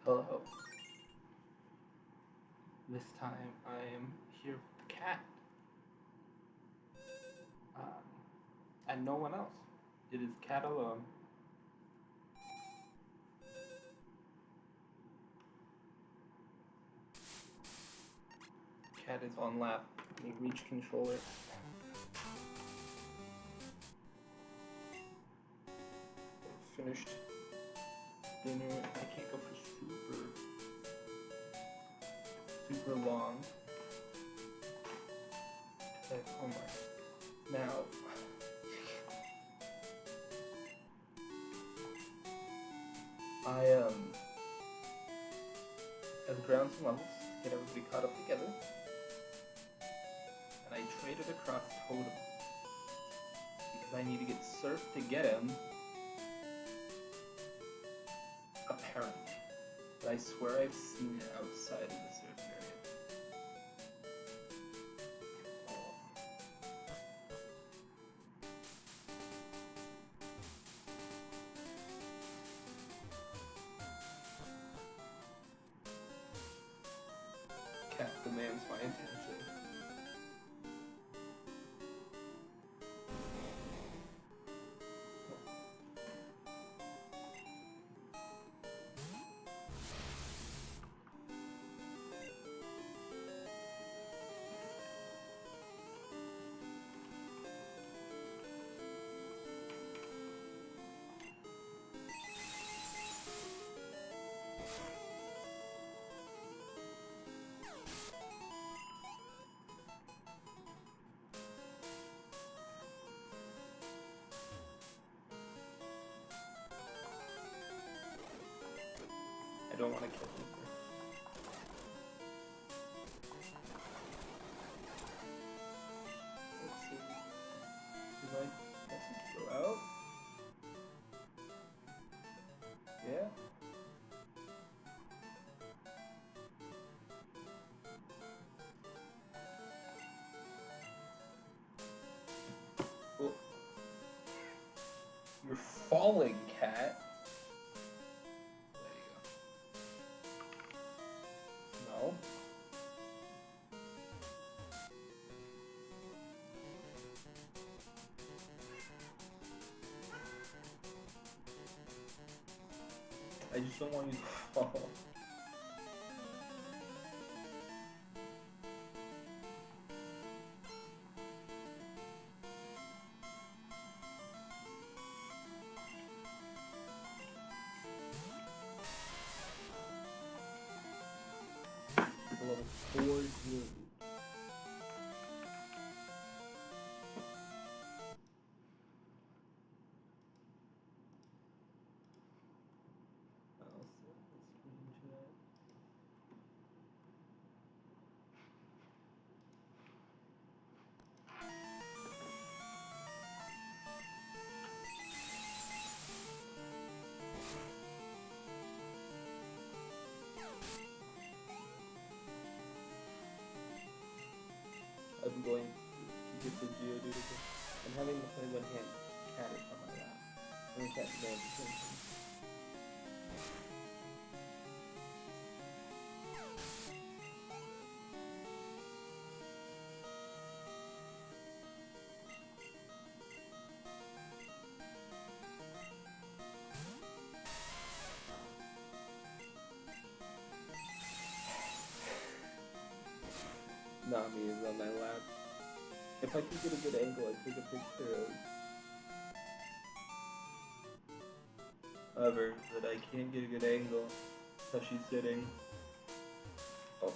Hello. This time I am here with the cat. And no one else. It is cat alone. Cat is on lap. Let me reach controller. Finished dinner. I can't go for super long. Okay, oh my. Now, I have ground some levels to get everybody caught up together, and I traded across Totem because I need to get Surf to get him. Apparently, but I swear I've seen it outside of the Surf area. Cat demands my attention. I don't want to kill him. Let's see. Do I message go out? Yeah? Oh. You're falling, cat. No. I just don't want you to fall. Level 4 glue. I'm going to get the Geodude again. I'm having to play one hand cat is on my lap. I'm going to cat demands attention. Nami is on my lap. If I could get a good angle, I'd take a picture of her, but I can't get a good angle how she's sitting. Oh.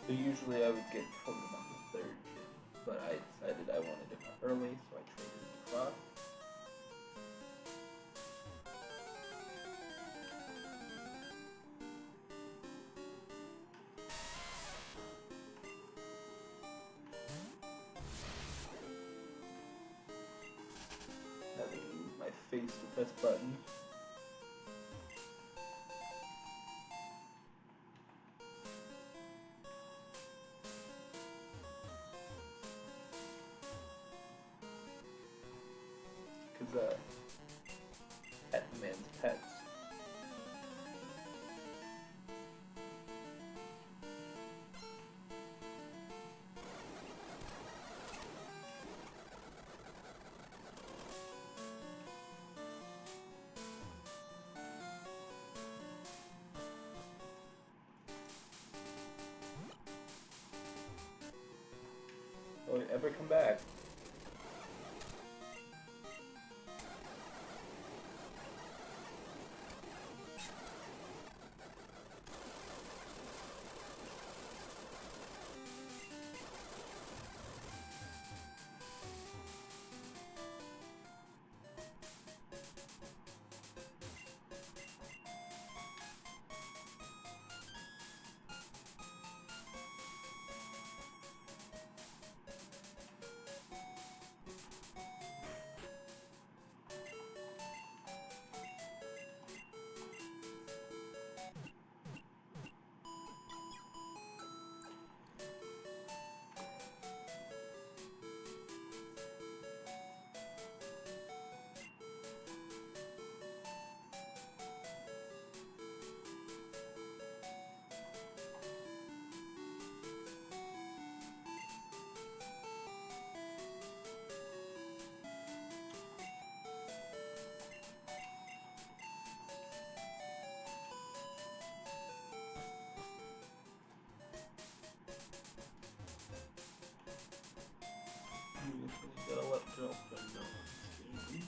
So usually I would get totem on the third gym, but I decided I wanted it early, so I traded it across. Having to use my face to press buttons. Because, pet man's pets. Will it ever come back? You gotta let girlfriend know I'm streaming.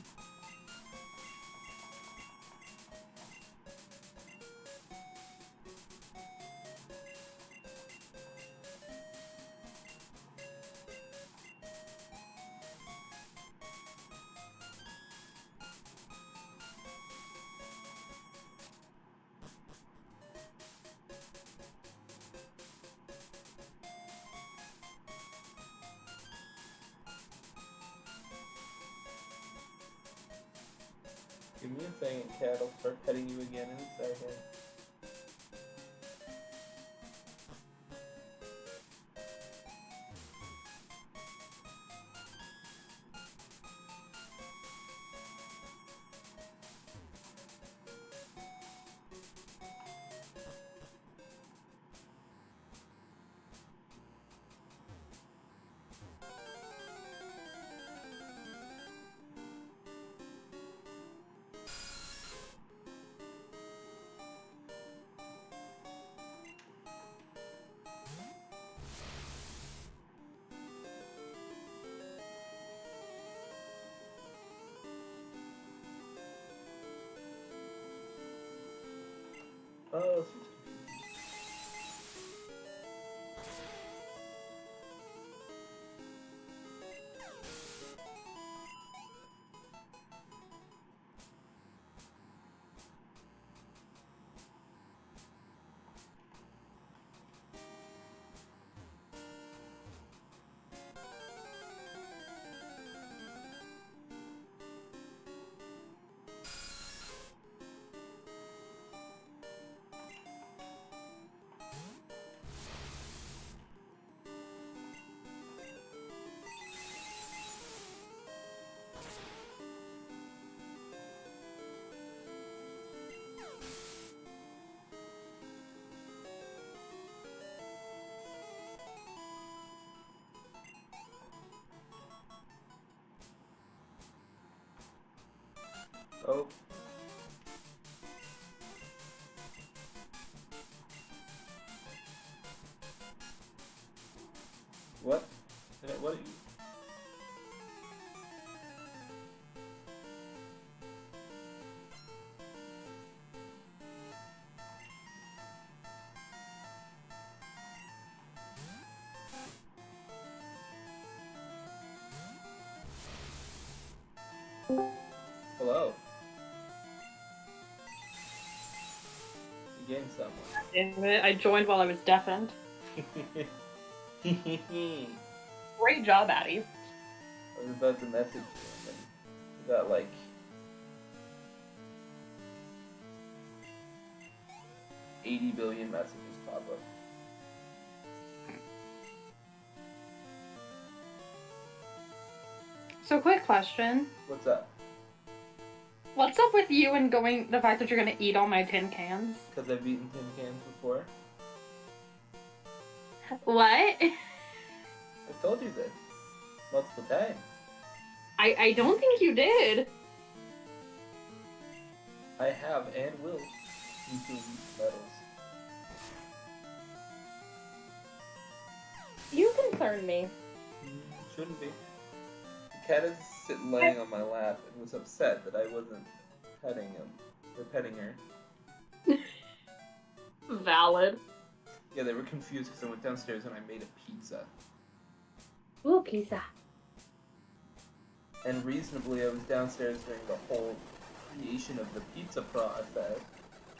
Give me a second, cat. I'll start petting you again in a second. Oh, this is oh. What? What are you? gained someone. Damn it, I joined while I was deafened. Great job, Addie. I was about to message you, and you got like 80 billion messages pop up. So, quick question. What's up? What's up with you and the fact that you're gonna eat all my tin cans? Because I've eaten tin cans before. What? I've told you this multiple times. I don't think you did. I have and will consume metals. You concern me. Shouldn't be. The cat is sitting laying on my lap and was upset that I wasn't petting him or petting her. Valid. Yeah, they were confused because I went downstairs and I made a pizza. Ooh, pizza. And reasonably, I was downstairs during the whole creation of the pizza process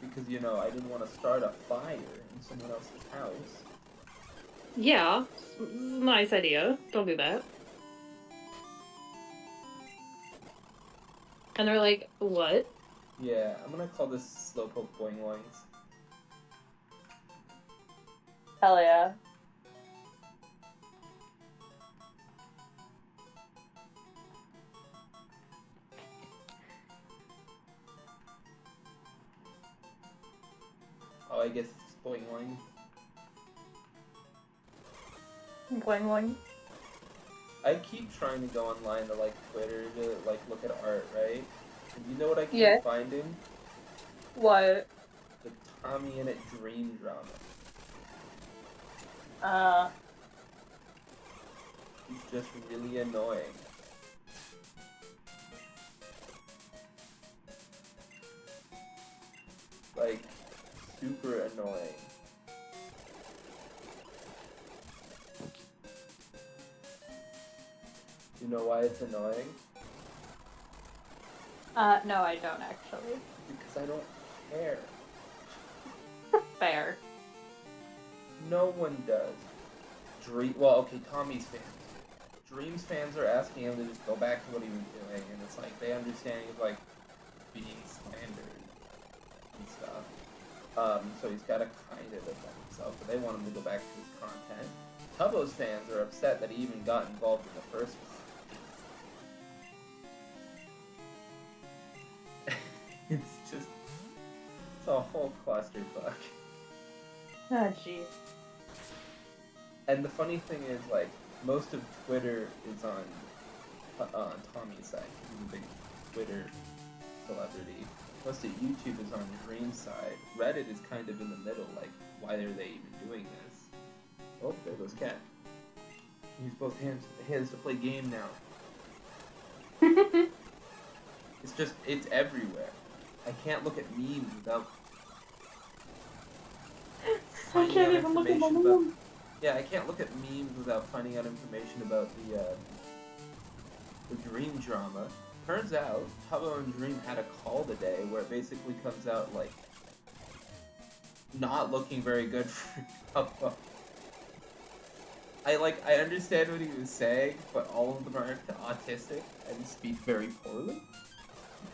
because, you know, I didn't want to start a fire in someone else's house. Yeah, nice idea. Don't do that. And they're like, what? Yeah, I'm gonna call this Slowpoke Boing Boings. Hell yeah. Oh, I guess it's Boing Boing. Boing boing. I keep trying to go online to, like, Twitter to, like, look at art, right? And you know what I keep finding? What? The Tommy in It dream drama. It's just really annoying. Like, super annoying. You know why it's annoying? No, I don't actually. Because I don't care. Fair. No one does. Well, okay, Tommy's fans. Dreams fans are asking him to just go back to what he was doing, and it's like they understand he's like being slandered and stuff. So he's got to kind of defend himself, but they want him to go back to his content. Tubbo's fans are upset that he even got involved in the first place. It's a whole clusterfuck. Oh, jeez. And the funny thing is, like, most of Twitter is on Tommy's side. He's a big Twitter celebrity. Most of YouTube is on Dream's side. Reddit is kind of in the middle, like, why are they even doing this? Oh, there goes Cat. Use both hands to play game now. It's everywhere. I can't look at memes without I can't even look at my meme. Yeah, I can't look at memes without finding out information about the Dream drama. Turns out, Tubbo and Dream had a call today where it basically comes out, like, not looking very good for Tubbo. I understand what he was saying, but all of them are autistic and speak very poorly.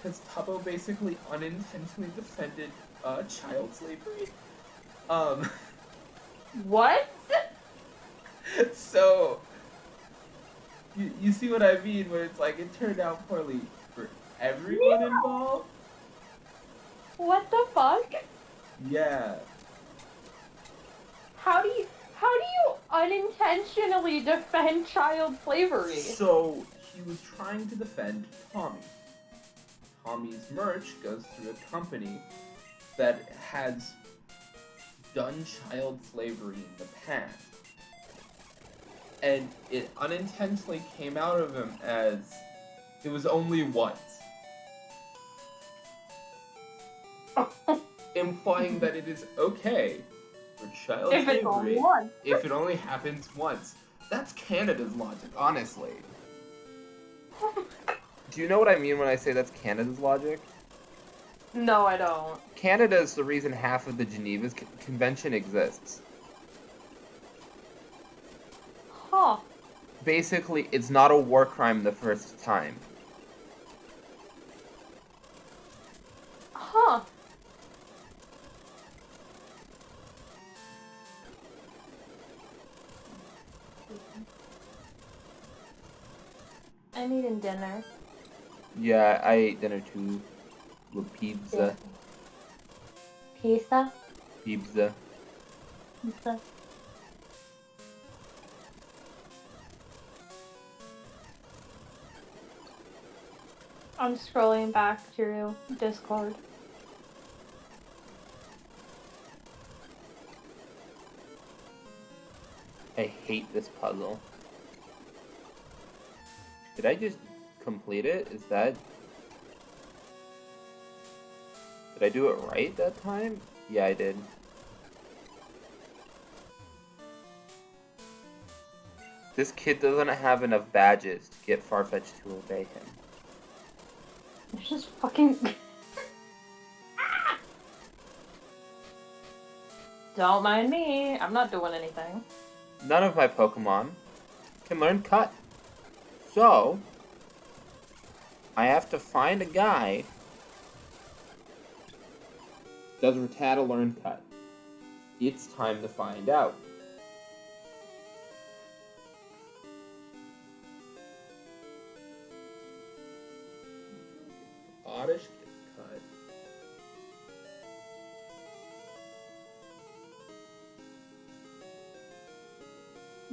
Because Tubbo basically unintentionally defended child slavery. What? So, you see what I mean, where it's like, it turned out poorly for everyone involved? What the fuck? Yeah. How do you unintentionally defend child slavery? So, he was trying to defend Tommy. Tommy's merch goes through a company that has done child slavery in the past. And it unintentionally came out of him as it was only once. Implying that it is okay for child slavery if it only happens once. That's Canada's logic, honestly. Do you know what I mean when I say that's Canada's logic? No, I don't. Canada is the reason half of the Geneva Convention exists. Huh. Basically, it's not a war crime the first time. Huh. I'm eating dinner. Yeah, I ate dinner too. With pizza. Pizza? Pizza. Pizza. I'm scrolling back through Discord. I hate this puzzle. Did I just complete it? Is that... Did I do it right that time? Yeah, I did. This kid doesn't have enough badges to get Farfetch'd to obey him. It's just fucking... Don't mind me. I'm not doing anything. None of my Pokemon can learn Cut. So, I have to find a guy does Rattata learn Cut? It's time to find out. Oddish gets cut.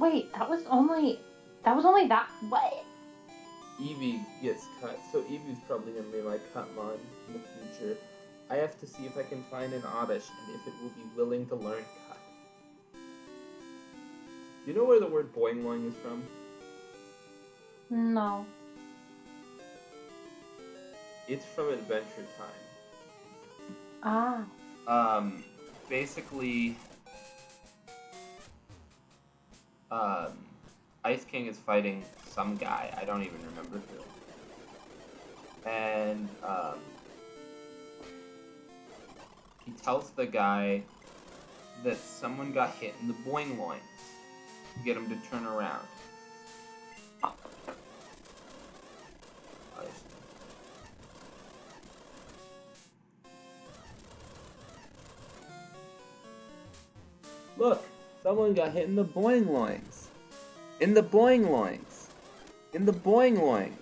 Wait, that was only that. What? Eevee gets cut, so Eevee's probably gonna be my Cutmon in the future. I have to see if I can find an Oddish and if it will be willing to learn Cut. Do you know where the word boingling is from? No. It's from Adventure Time. Ah. Basically, Ice King is fighting some guy, I don't even remember who. And, he tells the guy that someone got hit in the boing loins to get him to turn around. Look, someone got hit in the boing loins. In the boing loins. In the boing loins.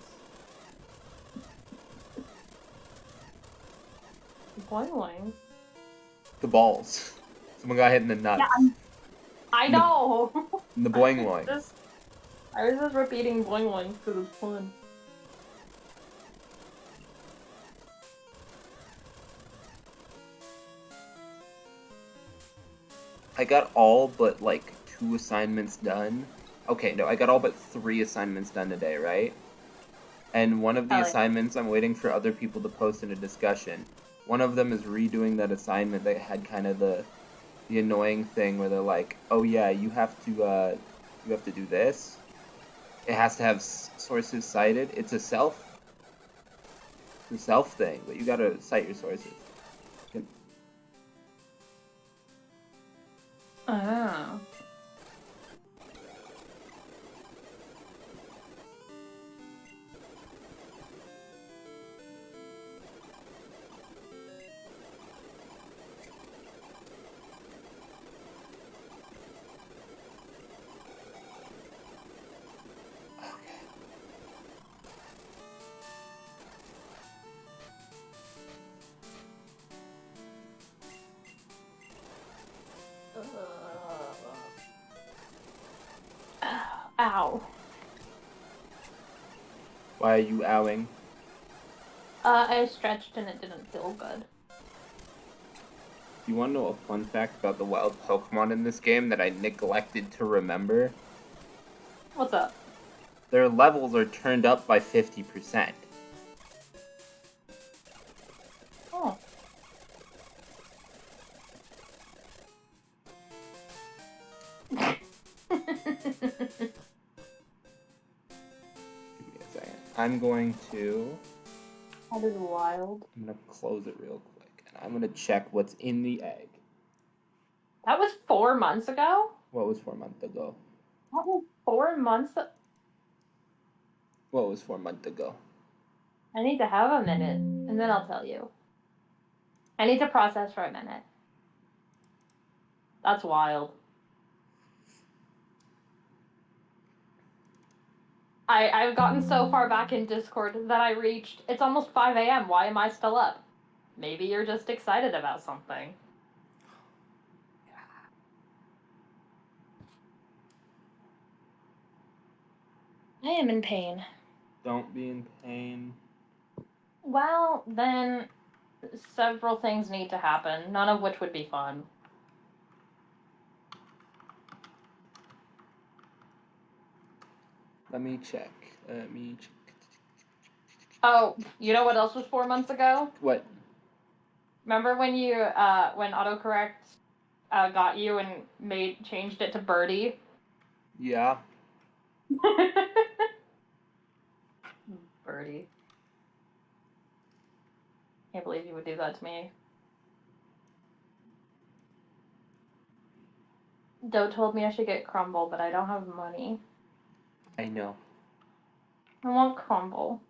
Boing. The balls. Someone got hit in the nuts. Yeah, I know. In the boing loins. I was just repeating boing because it's fun. I got all but like 2 assignments done. Okay, no, I got all but 3 assignments done today, right? And one of the assignments I'm waiting for other people to post in a discussion. One of them is redoing that assignment that had kind of the annoying thing where they're like, "Oh yeah, you have to do this. It has to have sources cited. It's a self thing, but you gotta cite your sources." Oh. Ow. Why are you owing? I stretched and it didn't feel good. Do you want to know a fun fact about the wild Pokemon in this game that I neglected to remember? What's up? Their levels are turned up by 50%. Oh. Give me a second. I'm going to That is wild. I'm gonna close it real quick, and I'm gonna check what's in the egg. That was 4 months ago? What was 4 months ago? That was 4 months? What was 4 months ago? I need to have a minute, and then I'll tell you. I need to process for a minute. That's wild. I've gotten so far back in Discord that I reached, it's almost 5 a.m. Why am I still up? Maybe you're just excited about something. I am in pain. Don't be in pain. Well, then several things need to happen, none of which would be fun. Let me check. Oh, you know what else was 4 months ago? What? Remember when you when autocorrect got you and changed it to Birdie? Yeah. Birdie. Can't believe you would do that to me. Doe told me I should get Crumble, but I don't have money. I know. I want Crumble.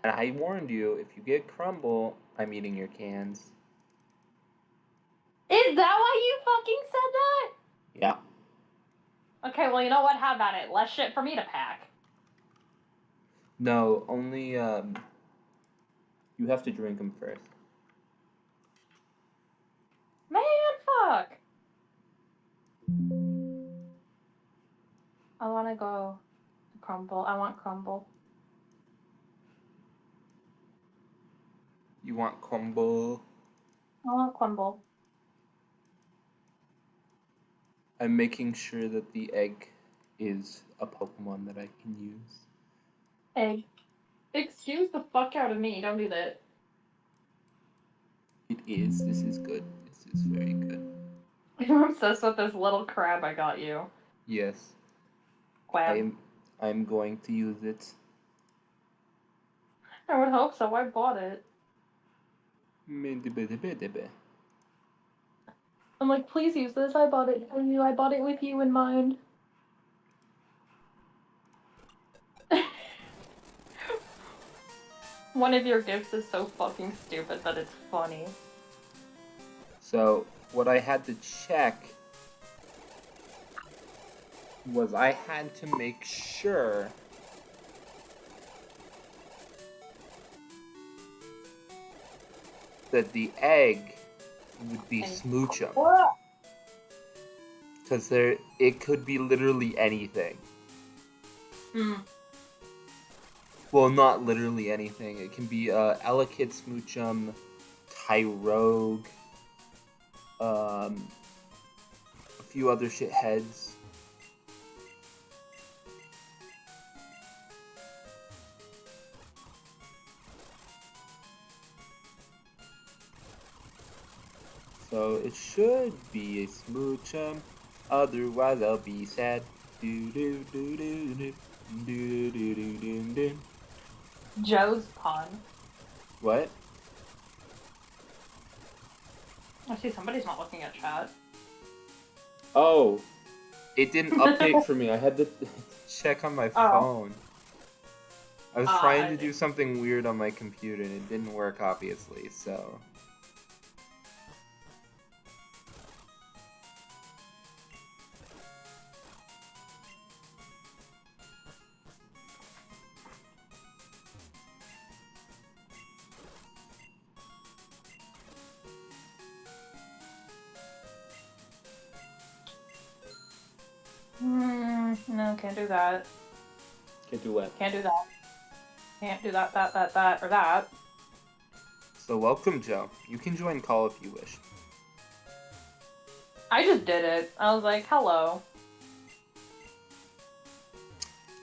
And I warned you, if you get Crumble, I'm eating your cans. Is that why you fucking said that? Yeah. Okay, well, you know what? Have at it. Less shit for me to pack. No, only, you have to drink them first. Man, fuck. I want to go to Crumble. I want Crumble. You want Crumble? I want Crumble. I'm making sure that the egg is a Pokemon that I can use. Egg. Excuse the fuck out of me. Don't do that. It is. This is good. This is very good. I'm obsessed with this little crab I got you. Yes. Crab. I'm going to use it. I would hope so. I bought it. I'm like, please use this. I bought it for you. I bought it with you in mind. One of your gifts is so fucking stupid that it's funny. So, what I had to check was I had to make sure that the egg would be Smoochum. Because it could be literally anything. Well, not literally anything. It can be Elekid Smoochum, Tyrogue, a few other shitheads. So it should be a Smoochum, otherwise I'll be sad. Do do do do do do do do do do. Joe's pun. What? I see somebody's not looking at chat. Oh, it didn't update for me. I had to check on my phone. I was trying to do something weird on my computer and it didn't work, obviously, so... No, can't do that. Can't do what? Can't do that. Can't do that, or that. So welcome, Joe. You can join call if you wish. I just did it. I was like, hello.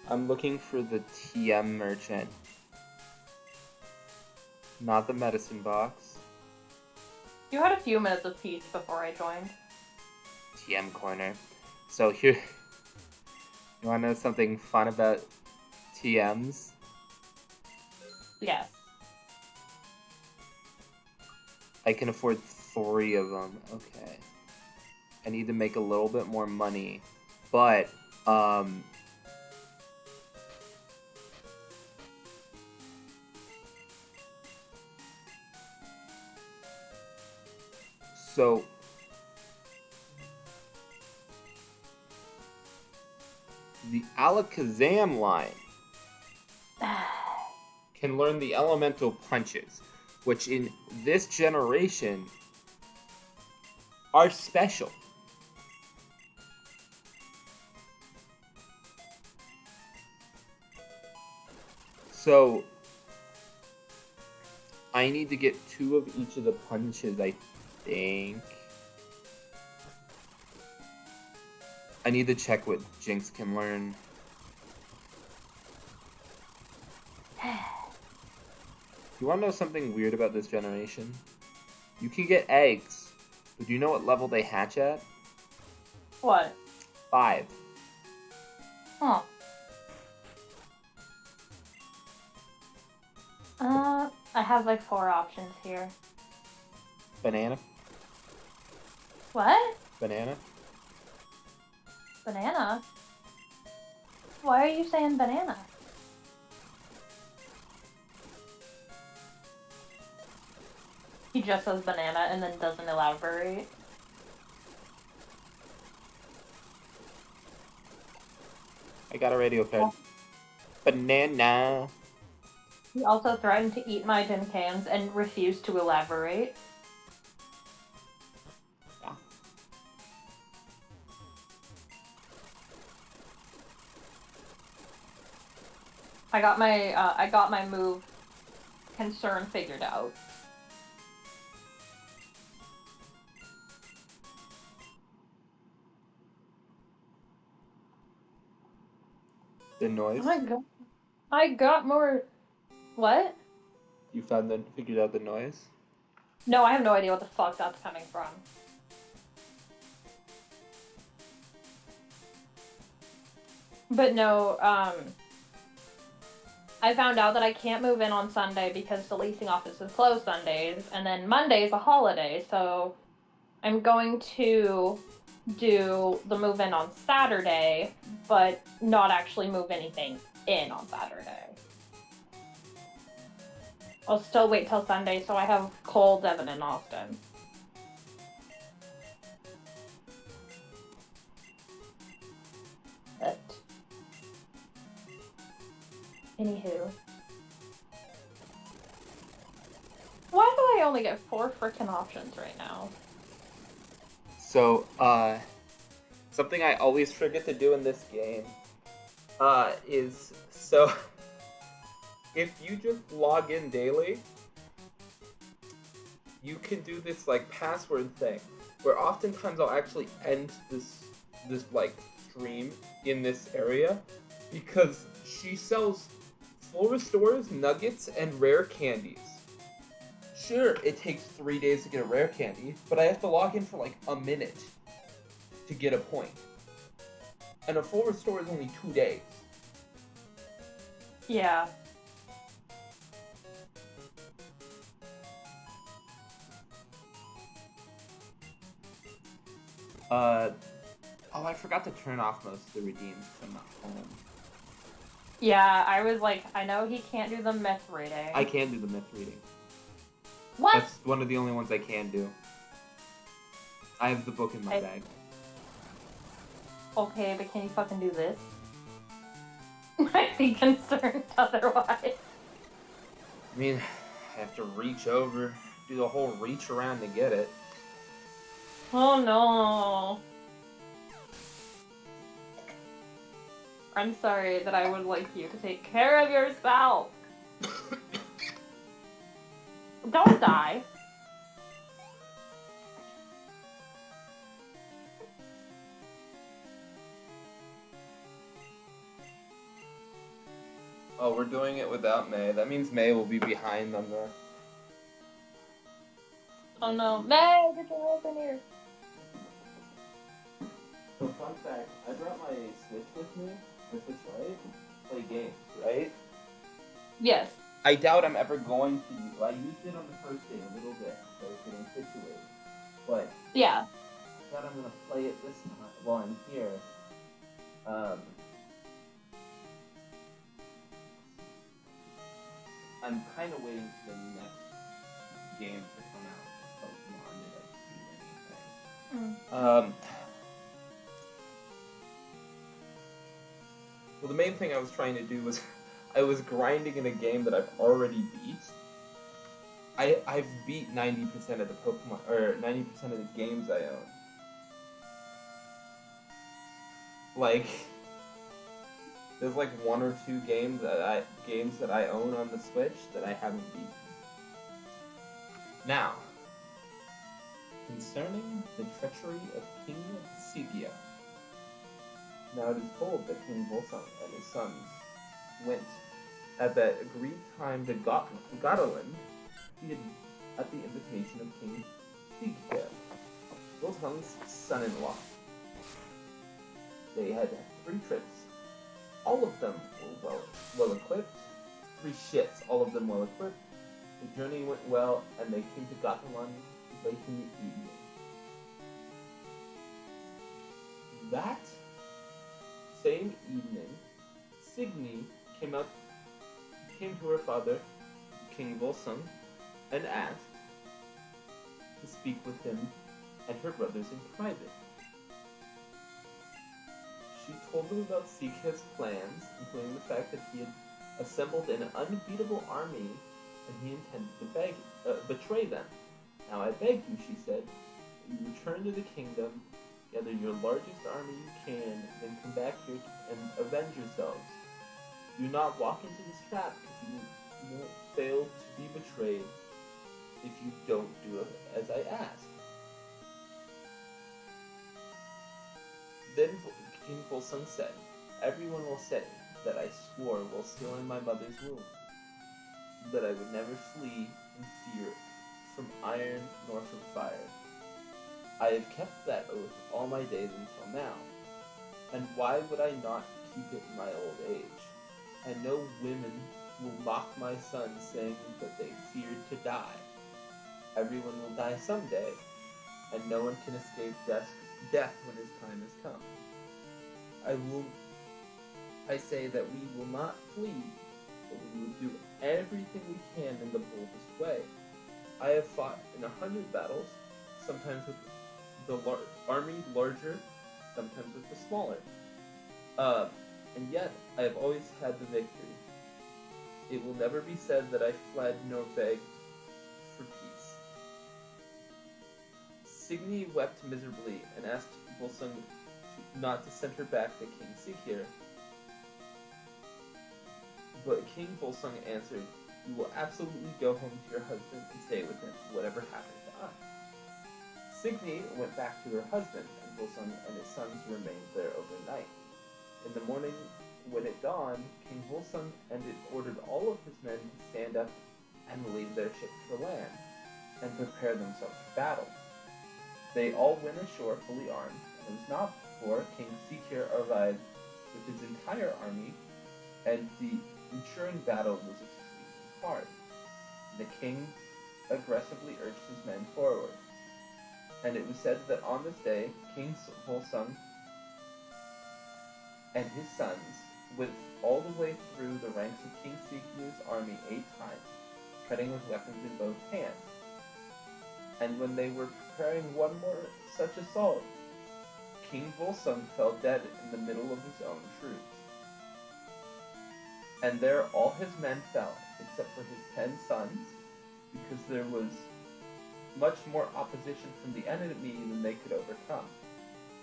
I'm looking for the TM merchant. Not the medicine box. You had a few minutes of peace before I joined. TM corner. So here... You wanna know something fun about TMs? Yes. I can afford 3 of them. Okay. I need to make a little bit more money. But, so the Alakazam line can learn the elemental punches, which in this generation are special. So I need to get 2 of each of the punches, I think. I need to check what Jinx can learn. You want to know something weird about this generation? You can get eggs, but do you know what level they hatch at? What? 5. Huh. I have like 4 options here. Banana? What? Banana? Banana? Why are you saying banana? He just says banana and then doesn't elaborate. I got a radio card. Banana. He also threatened to eat my tin cans and refused to elaborate. Yeah. I got my move concern figured out. The noise? I got more. What? You figured out the noise? No, I have no idea what the fuck that's coming from. But no, I found out that I can't move in on Sunday because the leasing office is closed Sundays, and then Monday's a holiday, so I'm going to do the move in on Saturday, but not actually move anything in on Saturday. I'll still wait till Sunday, so I have Cole, Devin, and Austin. But anywho. Why do I only get 4 frickin' options right now? So, something I always forget to do in this game, is, so, if you just log in daily, you can do this, like, password thing, where oftentimes I'll actually end this like, stream in this area, because she sells full restores, nuggets, and rare candies. Sure, it takes 3 days to get a rare candy, but I have to log in for like a minute to get a point. And a full restore is only 2 days. Yeah. Oh, I forgot to turn off most of the redeems because I'm not home. Yeah, I was like, I know he can't do the myth reading. I can do the myth reading. What? That's one of the only ones I can do. I have the book in my bag. Okay, but can you fucking do this? I'd be concerned otherwise. I mean, I have to reach over, do the whole reach around to get it. Oh no. I'm sorry that I would like you to take care of yourself. Don't die. Oh, we're doing it without May. That means May will be behind on the... Oh no. May, get your help in here. So, fun fact, I brought my Switch with me, my Switch Lite, to play games, right? Yes. I doubt I'm ever going to use it. I used it on the first day a little bit, so I was getting situated. But Yeah. I thought I'm gonna play it this time while I'm here. I'm kind of waiting for the next game to come out. Pokemon to do anything. Well, the main thing I was trying to do was I was grinding in a game that I've already beat. I've beat 90% of the Pokemon, or 90% of the games I own. Like, there's like 1 or 2 games that I own on the Switch that I haven't beaten. Now, concerning the treachery of King Sepia. Now it is told that King Volsung and his sons went at that agreed time to Gotaland at the invitation of King Siggeir, Volsung's son-in-law. They had 3 trips. All of them were well equipped. 3 ships, all of them well equipped. The journey went well, and they came to Gotaland late in the evening. That same evening, Signy came to her father, King Volsung, and asked to speak with him and her brothers in private. She told them about Seikha's plans, including the fact that he had assembled an unbeatable army and he intended to betray them. Now I beg you, she said, that you return to the kingdom, gather your largest army you can, then come back here and avenge yourselves. Do not walk into this trap, because you won't fail to be betrayed if you don't do it as I ask. Then King Volsung said, everyone will say that I swore while still in my mother's womb, that I would never flee in fear from iron nor from fire. I have kept that oath all my days until now, and why would I not keep it in my old age? I know women will mock my son, saying that they feared to die. Everyone will die someday, and no one can escape death when his time has come. I say that we will not flee, but we will do everything we can in the boldest way. I have fought in 100 battles, sometimes with the army larger, sometimes with the smaller. And yet, I have always had the victory. It will never be said that I fled nor begged for peace. Signy wept miserably and asked Volsung not to send her back to King Siggeir. But King Volsung answered, you will absolutely go home to your husband and stay with him, whatever happens to us. Signy went back to her husband, and Volsung and his sons remained there overnight. In the morning, when it dawned, King Volsung ordered all of his men to stand up and leave their ships for land, and prepare themselves for battle. They all went ashore fully armed, and it was not before King Siggeir arrived with his entire army, and the ensuing battle was extremely hard. The king aggressively urged his men forward, and it was said that on this day, King Volsung and his sons went all the way through the ranks of King Siggeir's army 8 times, treading with weapons in both hands. And when they were preparing one more such assault, King Volsung fell dead in the middle of his own troops. And there all his men fell, except for his 10 sons, because there was much more opposition from the enemy than they could overcome.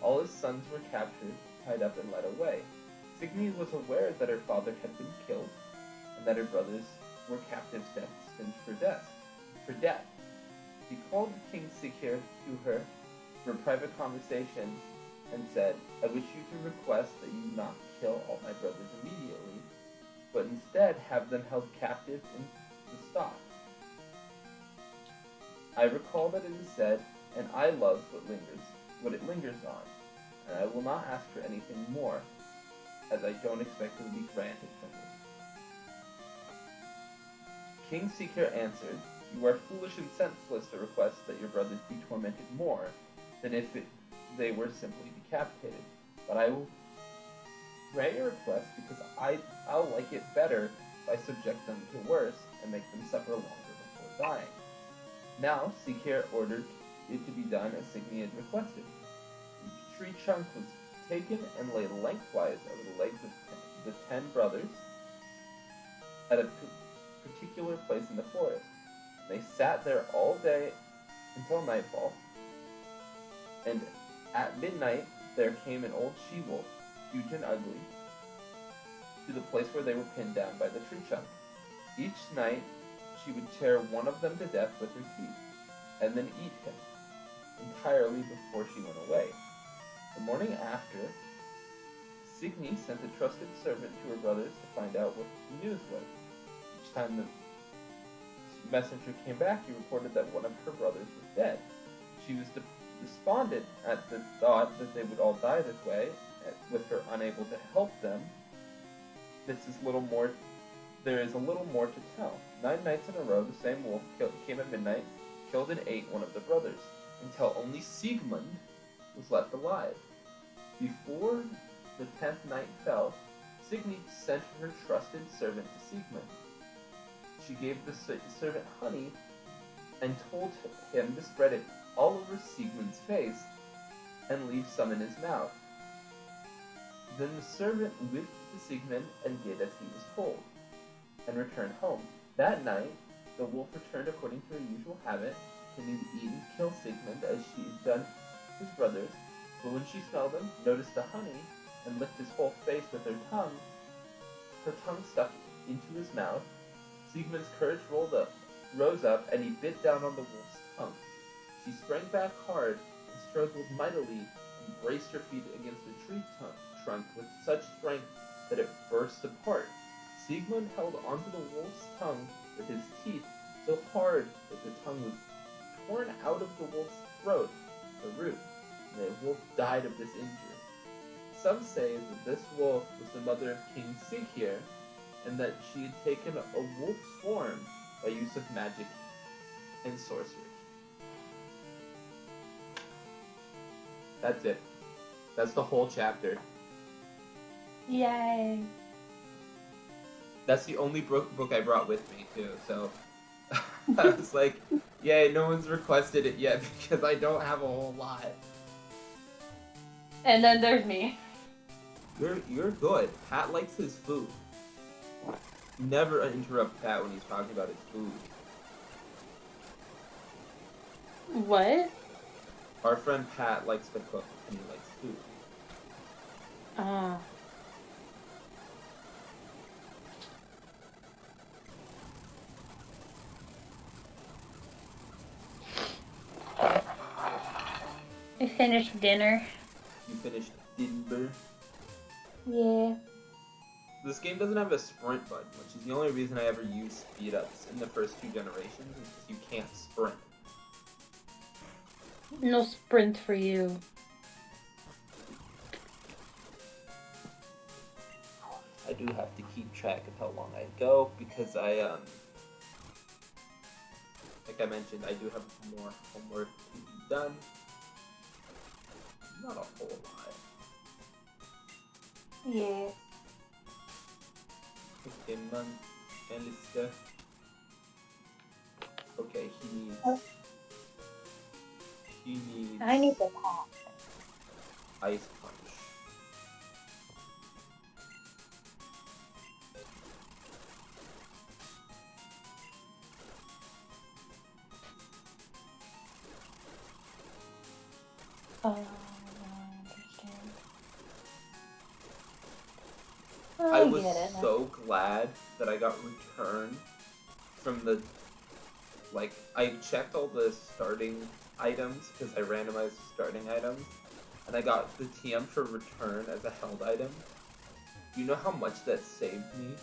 All his sons were captured, tied up, and led away. Signy was aware that her father had been killed, and that her brothers were captives destined for death. She called King Siggeir to her for a private conversation and said, I wish you to request that you not kill all my brothers immediately, but instead have them held captive in the stocks. I recall that it is said, and I love what it lingers on, and I will not ask for anything more, as I don't expect it will be granted from King Seeker answered, "You are foolish and senseless to request that your brothers be tormented more than if they were simply decapitated. But I will grant your request because I'll like it better if I subject them to worse and make them suffer longer before dying." Now, Seeker ordered it to be done as Signy had requested. Each tree chunk was taken and laid lengthwise over the legs of the 10 brothers at a particular place in the forest. They sat there all day until nightfall, and at midnight there came an old she-wolf, huge and ugly, to the place where they were pinned down by the tree trunk. Each night she would tear one of them to death with her teeth, and then eat him entirely before she went away. The morning after, Signy sent a trusted servant to her brothers to find out what the news was. Each time the messenger came back, he reported that one of her brothers was dead. She was despondent at the thought that they would all die this way, with her unable to help them. There is a little more to tell. 9 nights in a row, the same wolf came at midnight, killed and ate one of the brothers, until only Siegmund was left alive. Before the 10th night fell, Signy sent her trusted servant to Siegmund. She gave the servant honey and told him to spread it all over Siegmund's face and leave some in his mouth. Then the servant went to Siegmund and did as he was told, and returned home. That night, the wolf returned according to her usual habit, intending to eat and kill Siegmund as she had done his brothers, but when she smelled him, noticed the honey, and licked his whole face with her tongue stuck into his mouth. Siegmund's courage rose up, and he bit down on the wolf's tongue. She sprang back hard and struggled mightily and braced her feet against the tree trunk with such strength that it burst apart. Siegmund held onto the wolf's tongue with his teeth so hard that the tongue was torn out of the wolf's throat, the root, and the wolf died of this injury. Some say that this wolf was the mother of King Sigir, and that she had taken a wolf's form by use of magic and sorcery. That's it. That's the whole chapter. Yay. That's the only book I brought with me, too, so I was like, yay, no one's requested it yet because I don't have a whole lot. And then there's me. You're good. Pat likes his food. Never interrupt Pat when he's talking about his food. What? Our friend Pat likes to cook, and he likes food. I finished dinner. You finished dinner? Yeah. This game doesn't have a sprint button, which is the only reason I ever use speed-ups in the first 2 generations, is because you can't sprint. No sprint for you. I do have to keep track of how long I go, because like I mentioned, I do have more homework to be done. Not a whole lot. Yeah. Okay, man. Alistair. Okay, he needs... I need the top. Ice punch. I was so glad that I got returned from the, like, I checked all the starting items, because I randomized starting items, and I got the TM for return as a held item. Do you know how much that saved me?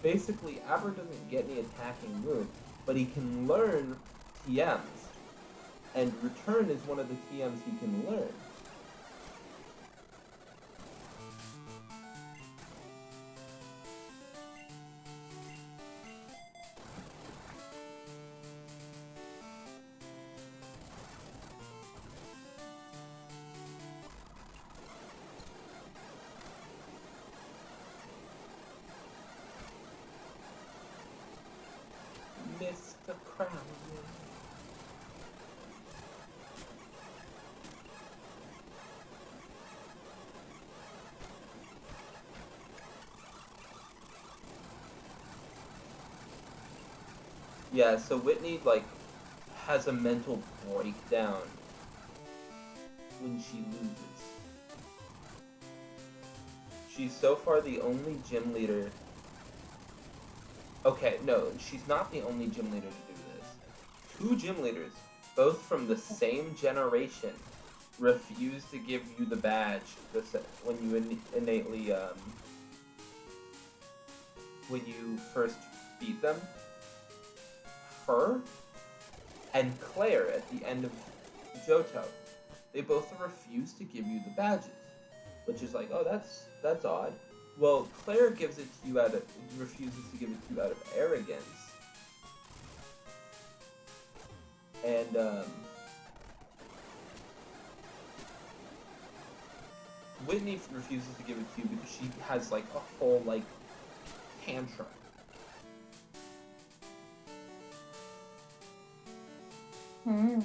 Basically, Aber doesn't get any attacking moves, but he can learn TMs, and return is one of the TMs he can learn. kiss the crown. Yeah, so Whitney, like, has a mental breakdown when she loses. She's so far the only gym leader. Okay, no, she's not the only gym leader to do this. 2 gym leaders, both from the same generation, refuse to give you the badge when you innately, when you first beat them. Her and Claire at the end of Johto, they both refuse to give you the badges, which is like, oh, that's odd. Well, Claire gives it to you refuses to give it to you out of arrogance, and Whitney refuses to give it to you because she has like a whole like tantrum. Hmm.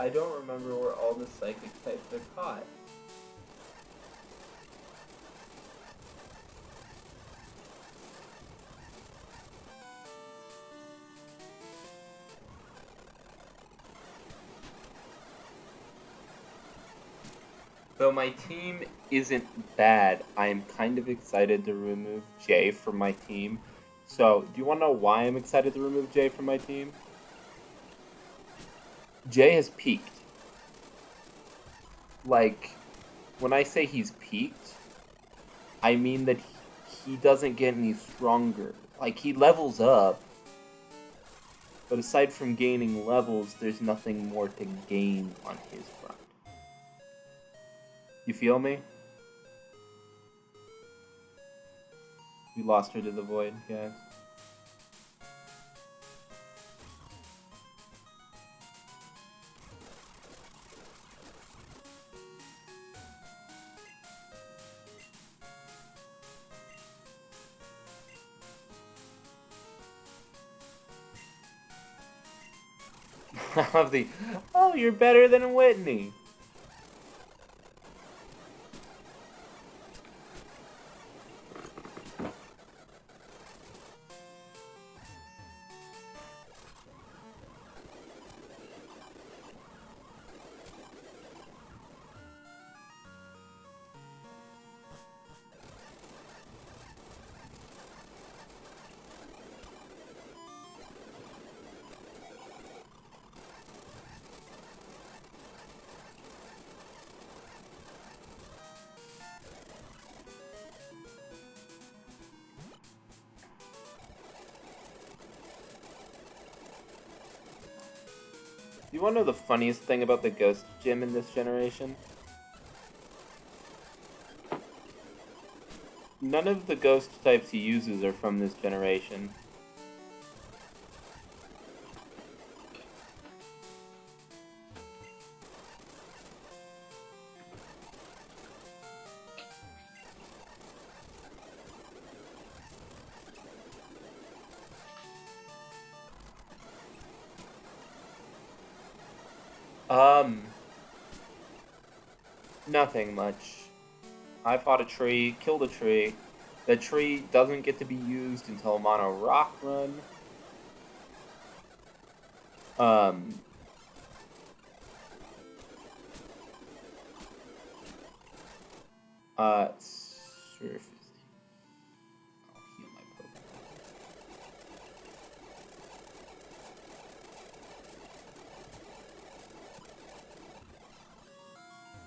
I don't remember where all the psychic types are caught. Though my team isn't bad, I'm kind of excited to remove Jay from my team. So, do you want to know why I'm excited to remove Jay from my team? Jay has peaked. Like, when I say he's peaked, I mean that he doesn't get any stronger. Like, he levels up, but aside from gaining levels, there's nothing more to gain on his front. You feel me? We lost her to the void, guys. I love the, oh, you're better than Whitney. Do you want to know the funniest thing about the Ghost Gym in this generation? None of the ghost types he uses are from this generation. Nothing much. I fought a tree, killed a tree. The tree doesn't get to be used until Mono Rock Run. Surfacing. I'll heal my Pokemon.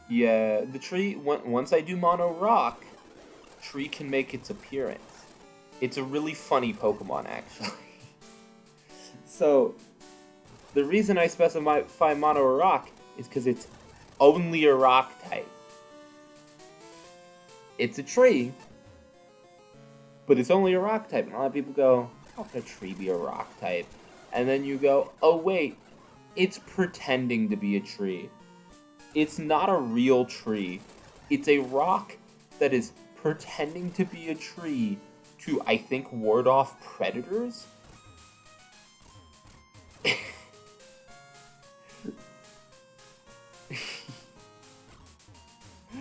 Yeah, the tree, once I do Mono Rock, tree can make its appearance. It's a really funny Pokemon, actually. So, the reason I specify mono or rock is because it's only a rock type. It's a tree, but it's only a rock type. And a lot of people go, how can a tree be a rock type? And then you go, oh wait, it's pretending to be a tree. It's not a real tree. It's a rock that is pretending to be a tree to, I think, ward off predators?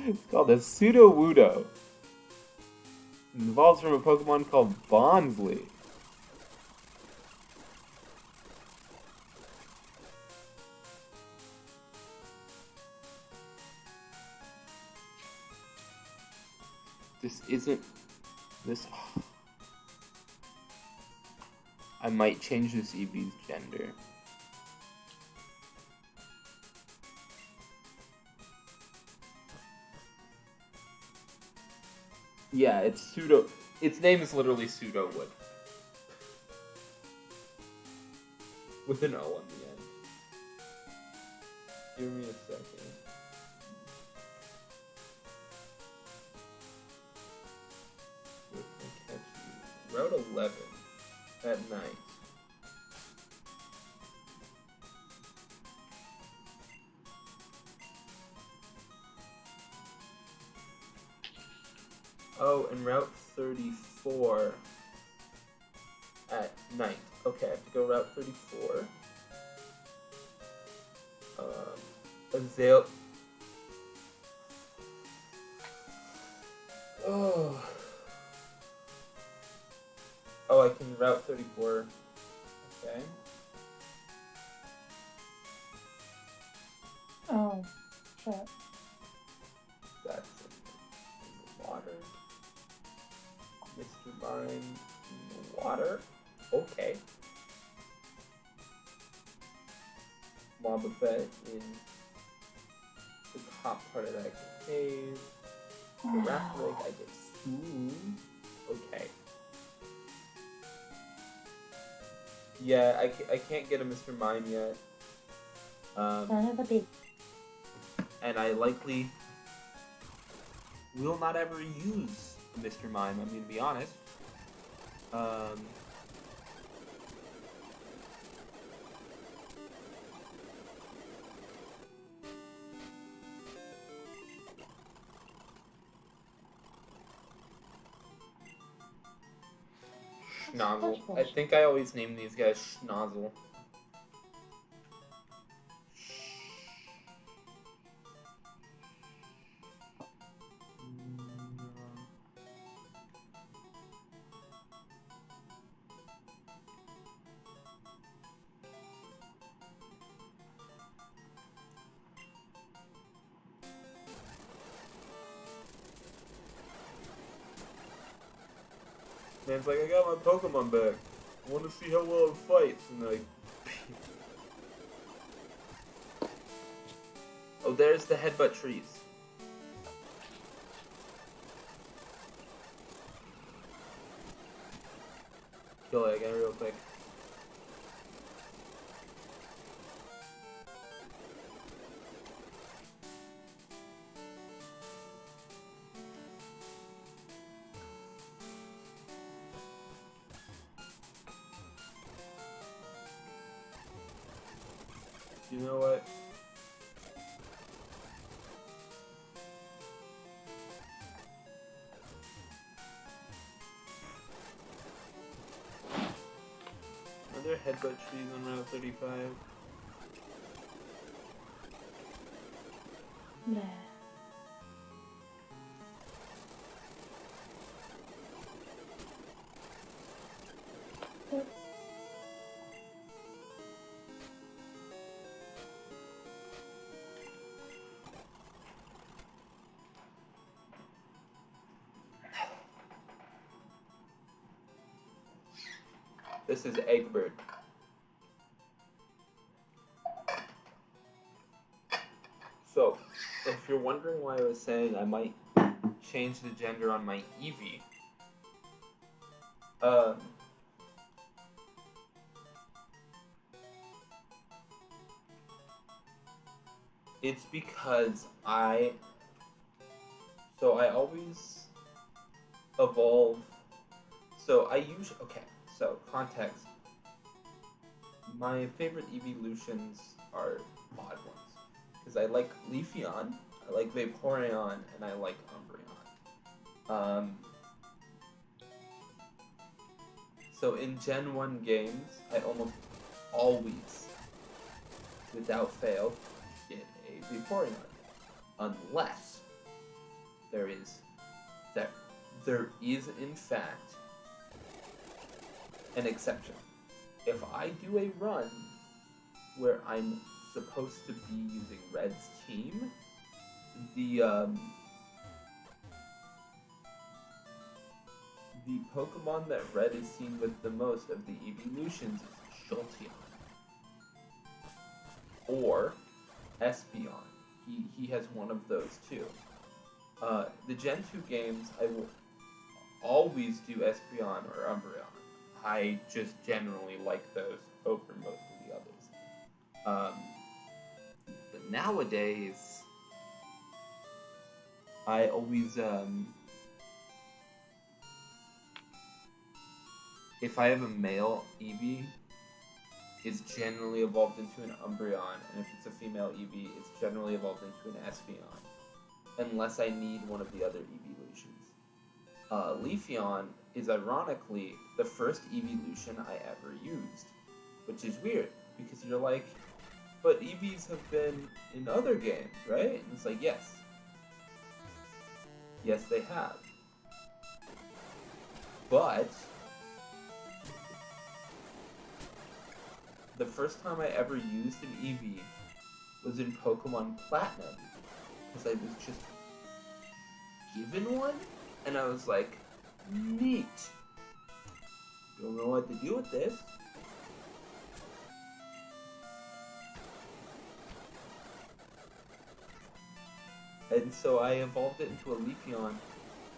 It's called a Pseudo-Wudo. It evolves from a Pokemon called Bonsly. This isn't... This... I might change this Eevee's gender. Yeah, it's pseudo... Its name is literally Pseudo-Wood. With an O on the end. Give me a second. Where can I catch you? Route 11. At night. Oh, and Route 34 at night. Okay, I have to go Route 34. Azale. Oh. Oh, I can Route 34. Okay. Oh, shit. That's in the water. Mr. Mime in the water. Okay. Wobbuffet in the top part of that cave. Giraffelig, I get soon. Okay. Yeah, I can't get a Mr. Mime yet. And I likely will not ever use Mr. Mime, I'm gonna be honest. Schnozzle. I think I always name these guys Schnozzle. Man's like, I got my Pokemon back. I want to see how well it fights. And like, oh, there's the headbutt trees. Kill it again real quick. You know what? Are there headbutt trees on Route 35? Nah. This is Eggbird. So, if you're wondering why I was saying I might change the gender on my Eevee, It's because I always evolve. So context. My favorite evolutions are odd ones. Because I like Leafeon, I like Vaporeon, and I like Umbreon. So in Gen 1 games, I almost always, without fail, get a Vaporeon. Unless there is in fact an exception. If I do a run where I'm supposed to be using Red's team, the Pokemon that Red is seen with the most of the evolutions is Jolteon. Or Espeon. He has one of those too. The Gen 2 games, I will always do Espeon or Umbreon. I just generally like those over most of the others. But nowadays, I always, if I have a male Eevee, it's generally evolved into an Umbreon, and if it's a female Eevee, it's generally evolved into an Espeon, unless I need one of the other evolutions. Leafeon is ironically the first evolution I ever used, which is weird, because you're like, but Eevees have been in other games, right? And it's like, yes. Yes, they have. But the first time I ever used an Eevee was in Pokemon Platinum, because I was just given one, and I was like, neat. Don't know what to do with this. And so I evolved it into a Leafeon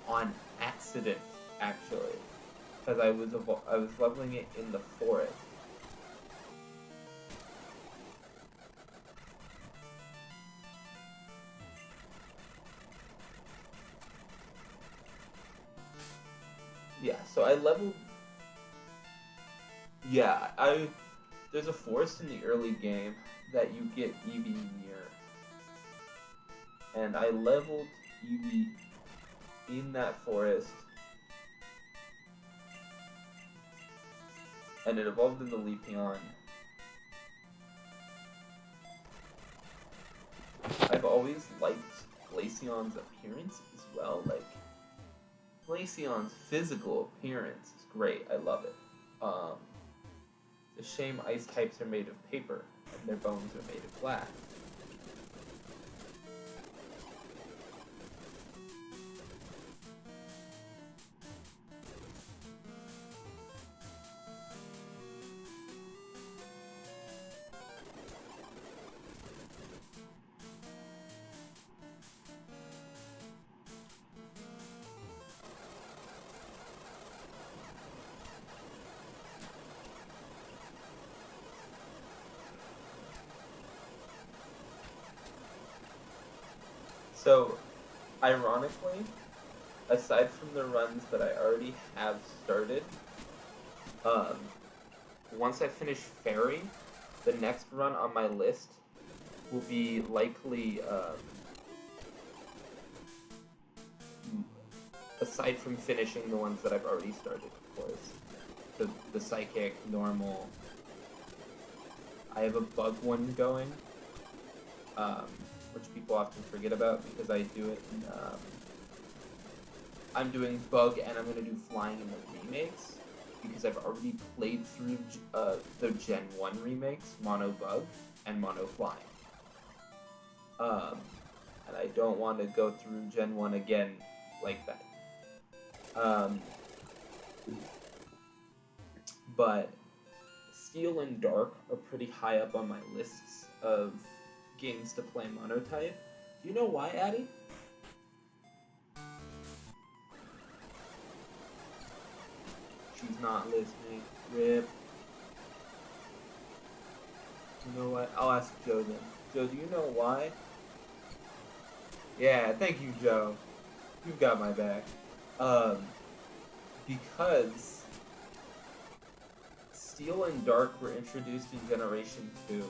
on accident, actually, because I was leveling it in the forest. Yeah, so I leveled. Yeah, there's a forest in the early game that you get Eevee near. And I leveled Eevee in that forest. And it evolved into Leafeon. I've always liked Glaceon's appearance as well. Like, Glaceon's physical appearance is great. I love it. It's a shame ice types are made of paper, and their bones are made of glass. So, ironically, aside from the runs that I already have started, once I finish Fairy, the next run on my list will be likely, aside from finishing the ones that I've already started, of course. The Psychic, Normal. I have a Bug one going, which people often forget about because I do it in, I'm doing Bug and I'm going to do Flying in the remakes because I've already played through the Gen 1 remakes, Mono Bug and Mono Flying. And I don't want to go through Gen 1 again like that. But Steel and Dark are pretty high up on my lists of games to play Monotype. Do you know why, Addie? She's not listening. RIP. You know what? I'll ask Joe then. Joe, do you know why Yeah, thank you, Joe. You've got my back. Because Steel and Dark were introduced in Generation 2.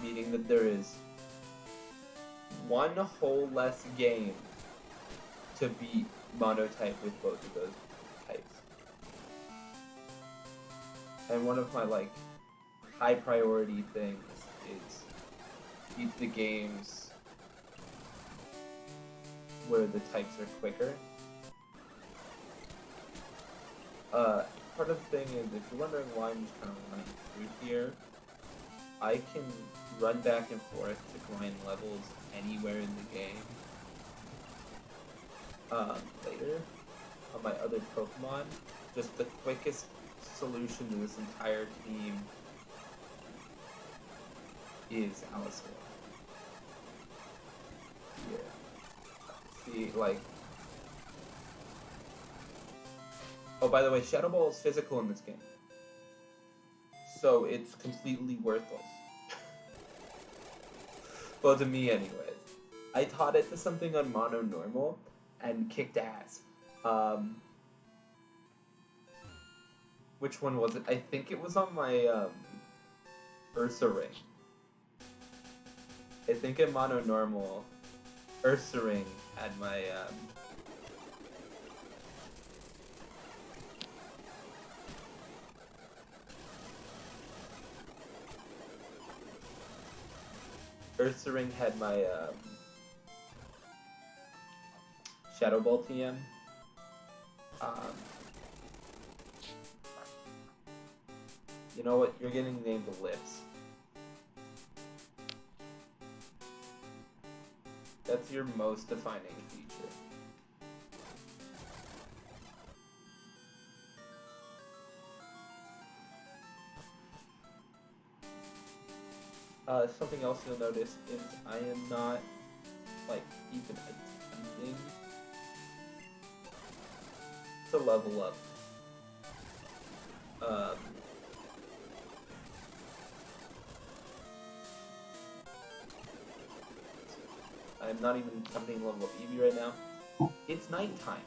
Meaning that there is one whole less game to beat Monotype with both of those types. And one of my, like, high priority things is beat the games where the types are quicker. Part of the thing is, if you're wondering why I'm just kind of running through here, I can run back and forth to grind levels anywhere in the game. Later, on my other Pokemon, just the quickest solution to this entire team is Alistair. Here. See, like... Oh, by the way, Shadow Ball is physical in this game. So it's completely worthless. Well, to me anyways. I taught it to something on Mono Normal and kicked ass. Which one was it? I think it was on my Ursa Ring. I think in Mono Normal, Ursa Ring had my Ursa Ring had my Shadow Ball TM. You know what? You're getting named Lips. That's your most defining feature. Something else you'll notice is I am not, like, even attempting to level up. I'm not even attempting to level up Eevee right now. It's nighttime.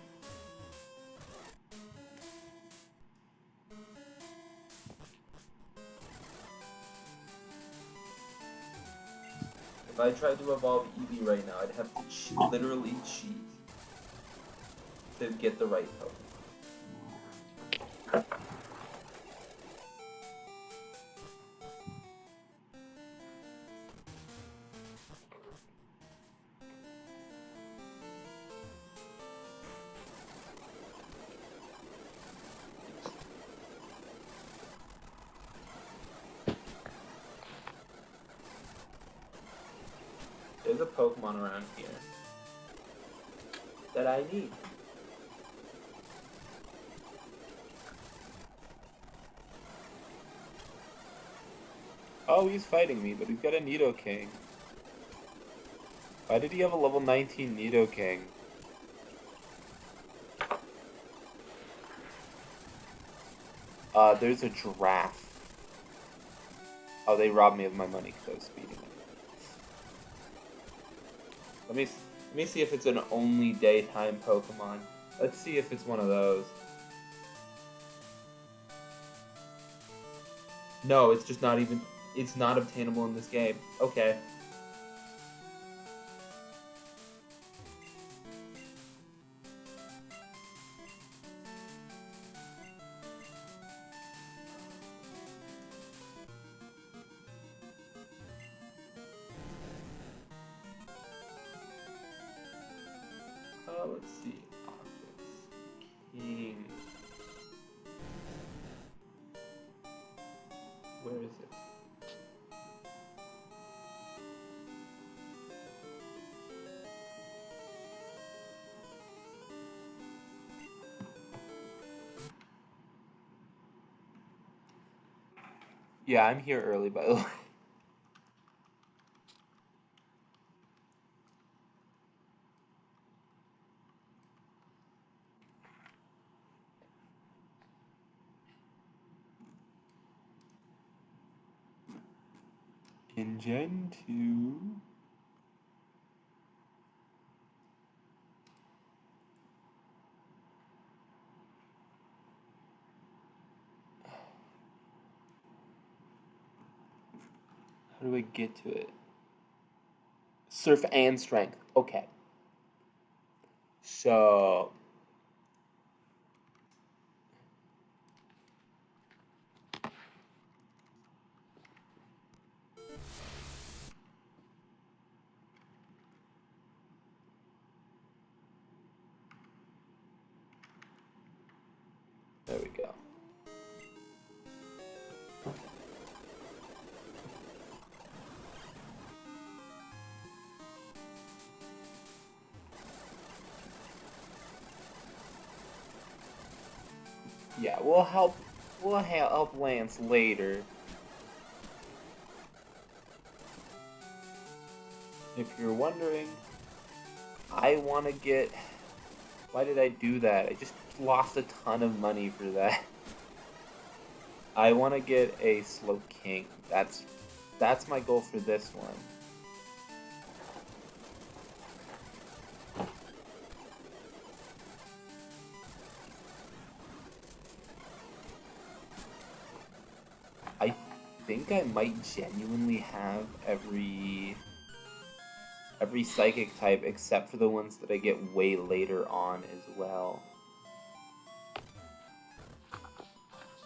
If I tried to evolve Eevee right now, I'd have to literally cheat to get the right Pokemon. There's a Pokemon around here that I need. Oh, he's fighting me, but he's got a Nidoking. Why did he have a level 19 Nidoking? There's a giraffe. Oh, they robbed me of my money because I was speeding it. Let me see if it's an only daytime Pokemon. Let's see if it's one of those. No, it's just not even... It's not obtainable in this game. Okay. Let's see. King. Where is it? Yeah, I'm here early, by the way. In Gen 2... How do I get to it? Surf and strength. Okay. So... There we go. Yeah, we'll help Lance later. If you're wondering, I want to get... Why did I do that? I just lost a ton of money for that. I want to get a slow king. That's my goal for this one. I think I might genuinely have every psychic type except for the ones that I get way later on as well.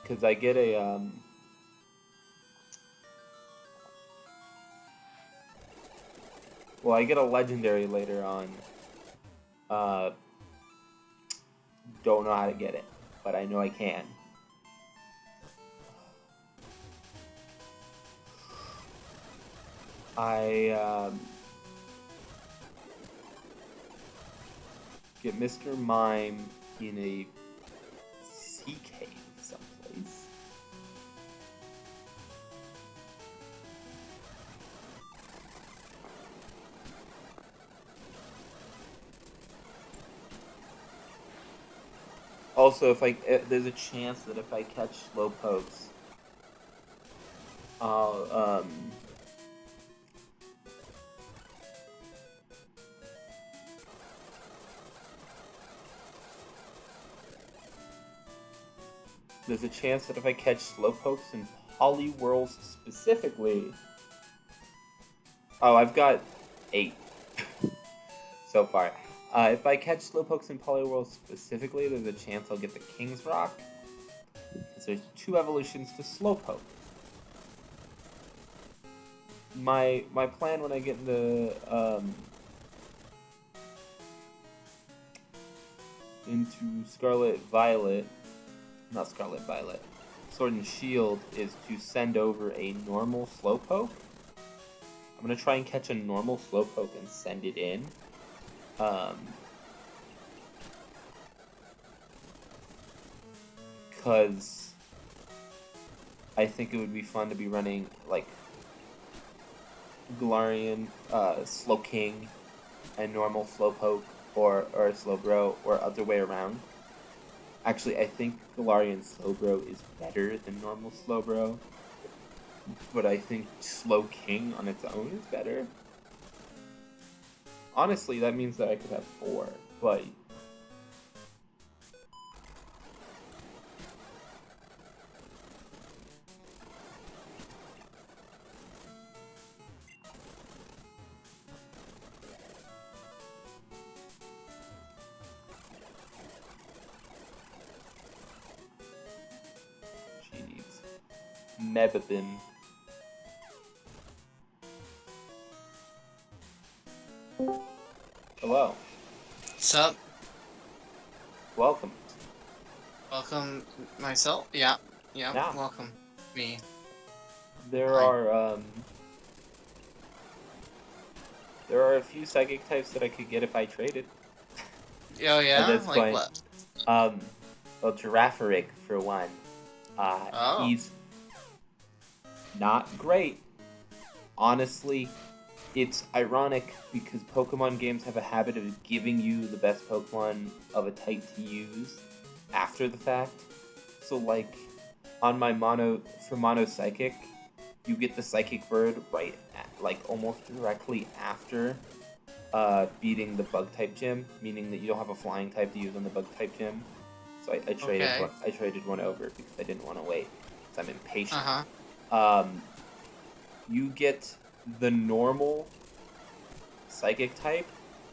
Because I get a well, I get a legendary later on. Don't know how to get it, but I know I can. I get Mr. Mime in a sea cave someplace. Also, there's a chance that if I catch Slowpokes, I'll there's a chance that if I catch Slowpokes and Poliwhirls specifically... Oh, I've got 8 so far. If I catch Slowpokes and Poliwhirls specifically, there's a chance I'll get the King's Rock. Because there's 2 evolutions to Slowpoke. My plan when I get into Scarlet Violet... Not Scarlet Violet. Sword and Shield is to send over a normal Slowpoke. I'm going to try and catch a normal Slowpoke and send it in. Because I think it would be fun to be running, like, Galarian, Slowking, and normal Slowpoke, or Slowbro, or other way around. Actually, I think Galarian Slowbro is better than normal Slowbro, but I think Slowking on its own is better. Honestly, that means that I could have 4, but... Mebabim. Hello. What's up? Welcome. Welcome myself? Yeah. Yeah. Welcome me. There are a few psychic types that I could get if I traded. Oh yeah? At this Like point. what? Well, Girafarig for one. Oh. He's not great. Honestly, it's ironic because Pokemon games have a habit of giving you the best Pokemon of a type to use after the fact. So, like, on my monopsycic, you get the Psychic Bird right at, like, almost directly after beating the Bug-type gym, meaning that you don't have a flying type to use on the Bug-type gym. So I traded one over because I didn't want to wait, because I'm impatient. Uh-huh. you get the normal psychic type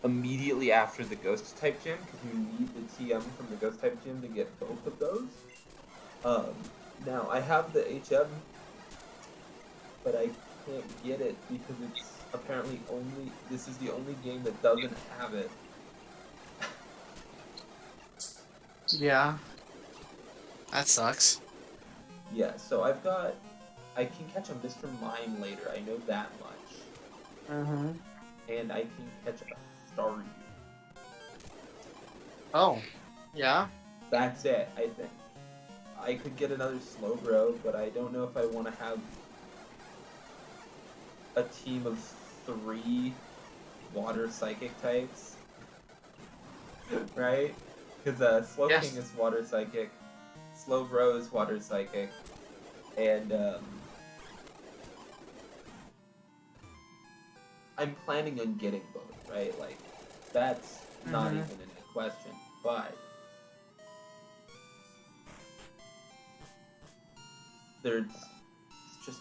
immediately after the ghost type gym, because you need the TM from the ghost type gym to get both of those. Now, I have the HM, but I can't get it because it's apparently this is the only game that doesn't have it. Yeah. That sucks. Yeah, so I can catch a Mr. Mime later, I know that much. Mm-hmm. And I can catch a Staryu. Oh. Yeah? That's it, I think. I could get another Slowbro, but I don't know if I want to have a team of 3 water psychic types. Right? Because Slowking Yes. is water psychic, Slowbro is water psychic, and I'm planning on getting both, right? Like, that's not even in the question, but there's just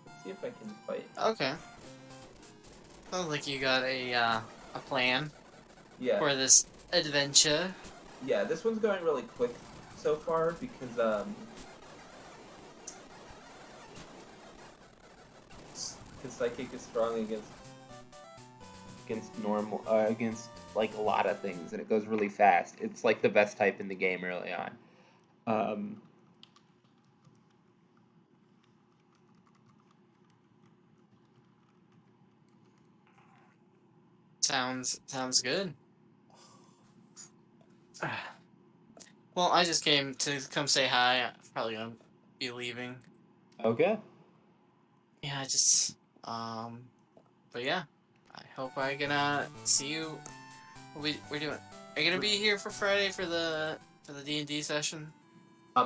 let's see if I can fight. Okay. Sounds like you got a plan Yeah. for this adventure. Yeah, this one's going really quick so far because Psychic is strong against normal against like a lot of things, and it goes really fast. It's like the best type in the game early on. Sounds good. Well, I just came to come say hi. I'm probably gonna be leaving. Okay. Yeah, but yeah. I hope I gonna see you. We're doing. Are you gonna be here for Friday for the D&D session?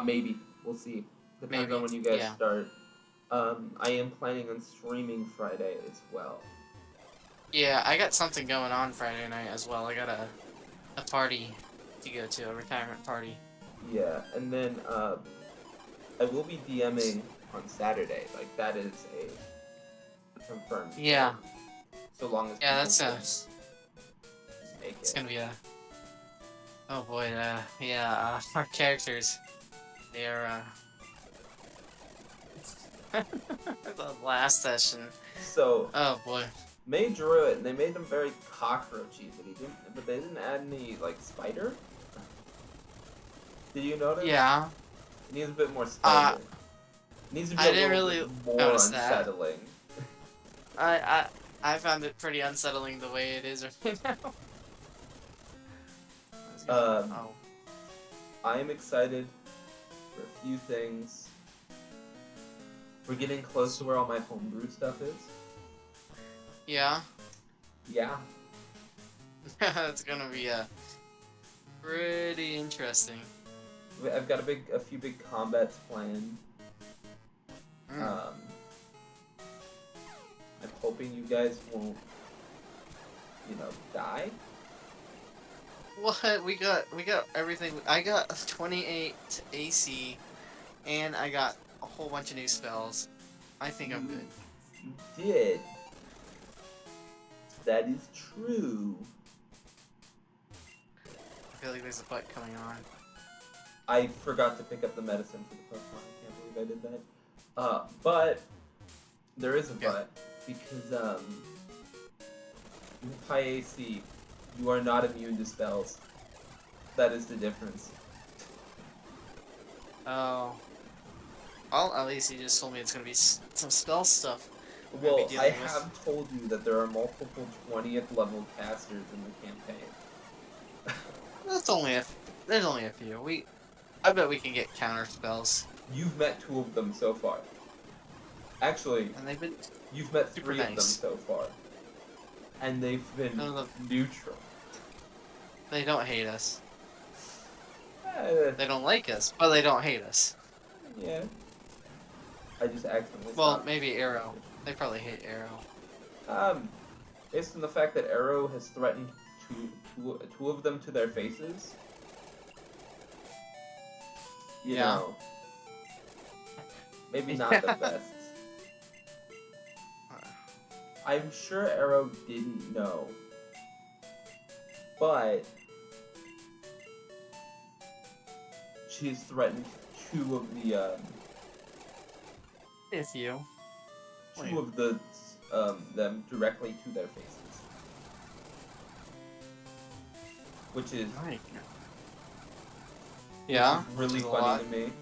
Maybe. We'll see. Depends Maybe. on when you guys Yeah. start. I am planning on streaming Friday as well. Yeah, I got something going on Friday night as well. I got a party to go to, a retirement party. Yeah, and then I will be DMing on Saturday. Like, that is a confirmed. Yeah. Thing. So long as Yeah, people that sounds. can make It's it. gonna be a. Oh boy, yeah. Our characters, they are. The last session. So. Oh boy. May drew it, and they made them very cockroachy, but they didn't add any like spider. Did you notice? Yeah. It needs a bit more spider. It needs to be a little bit more notice that. unsettling. I found it pretty unsettling the way it is right now. Oh. I am excited for a few things. We're getting close to where all my homebrew stuff is. Yeah. Yeah. It's gonna be pretty interesting. I've got a few big combats planned. I'm hoping you guys won't, die. What? We got everything. I got 28 AC, and I got a whole bunch of new spells. I think I'm good. You did. That is true. I feel like there's a butt coming on. I forgot to pick up the medicine for the Pokemon. I can't believe I did that. But there is a but because with high AC, you are not immune to spells. That is the difference. Oh. Well, at least he just told me it's gonna be some spell stuff. Well, I have told you that there are multiple 20th level casters in the campaign. There's only a few. I bet we can get counter spells. You've met 2 of them so far. Actually, And they've been you've met super 3 of them nice. so far. And they've been neutral. They don't hate us. Eh, They don't like us, but they don't hate us. yeah. I just accidentally Well, stopped. maybe Arrow. They probably hate Arrow. Based on the fact that Arrow has threatened two of them to their faces. You Yeah. know, maybe not the best. I'm sure Arrow didn't know, but she's threatened two of the If you. two of the them directly to their faces, which is Yeah. really which is a funny lot. to me.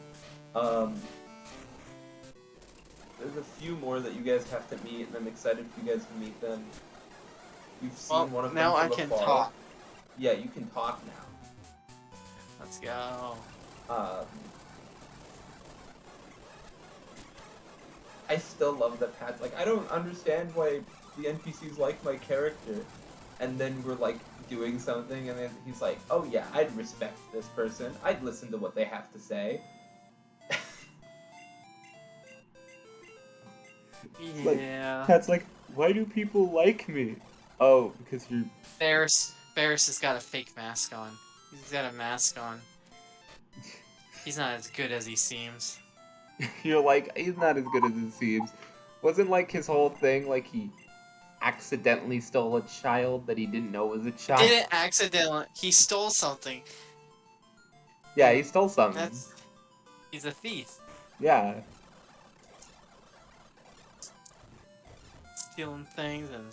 There's a few more that you guys have to meet, and I'm excited for you guys to meet them. You've seen Well, one of them now I from can afar. talk. Yeah, you can talk now. Let's go. I still love that Pat's like, I don't understand why the NPCs like my character. And then we're like doing something, and then he's like, oh yeah, I'd respect this person. I'd listen to what they have to say. Yeah. Pat's like, why do people like me? Oh, because you're... Ferris has got a fake mask on. He's got a mask on. He's not as good as he seems. You're like, he's not as good as it seems. Wasn't like his whole thing, like he accidentally stole a child that he didn't know was a child? Didn't accidentally. He stole something. Yeah, he stole something. He's a thief. Yeah. Stealing things and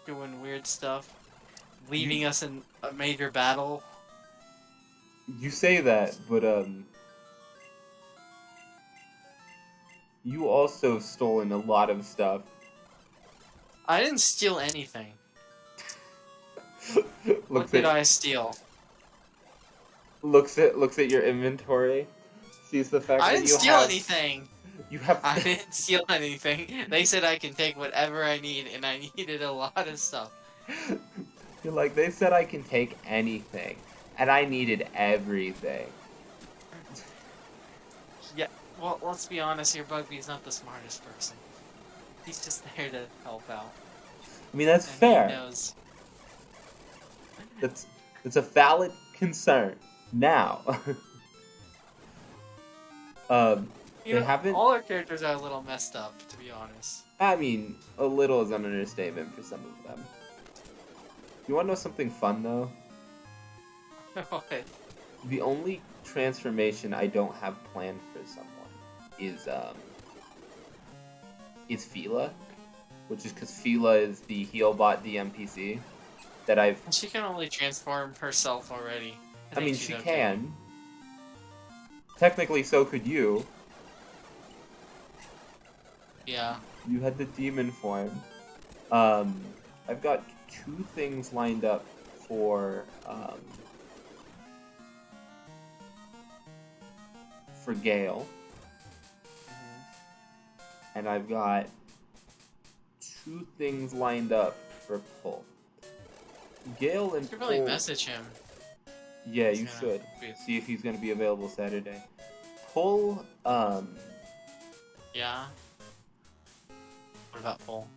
doing weird stuff. Leaving us in a major battle. You say that, but you also stolen a lot of stuff. I didn't steal anything. What looks did at I steal? looks at your inventory. Sees the fact I that didn't you steal have anything. you have I didn't steal anything. They said I can take whatever I need, and I needed a lot of stuff. You're like, they said I can take anything, and I needed everything. Yeah, well, let's be honest here, Bugby's not the smartest person. He's just there to help out. I mean, that's And fair. he knows. That's a valid concern. Now, You they know, haven't. all our characters are a little messed up, to be honest. I mean, a little is an understatement for some of them. You want to know something fun though? What? The only transformation I don't have planned for someone is Fila, which is because Fila is the healbot DMPC that I've. She can only transform herself already. I think mean, she's she okay. can. Technically, so could you. Yeah. You had the demon form. I've got 2 things lined up for Gale, and I've got 2 things lined up for Pull. Gale and You should probably Pull. message him. Yeah, He's you gonna should be- see if he's gonna be available Saturday. Pull, Yeah. What about Paul?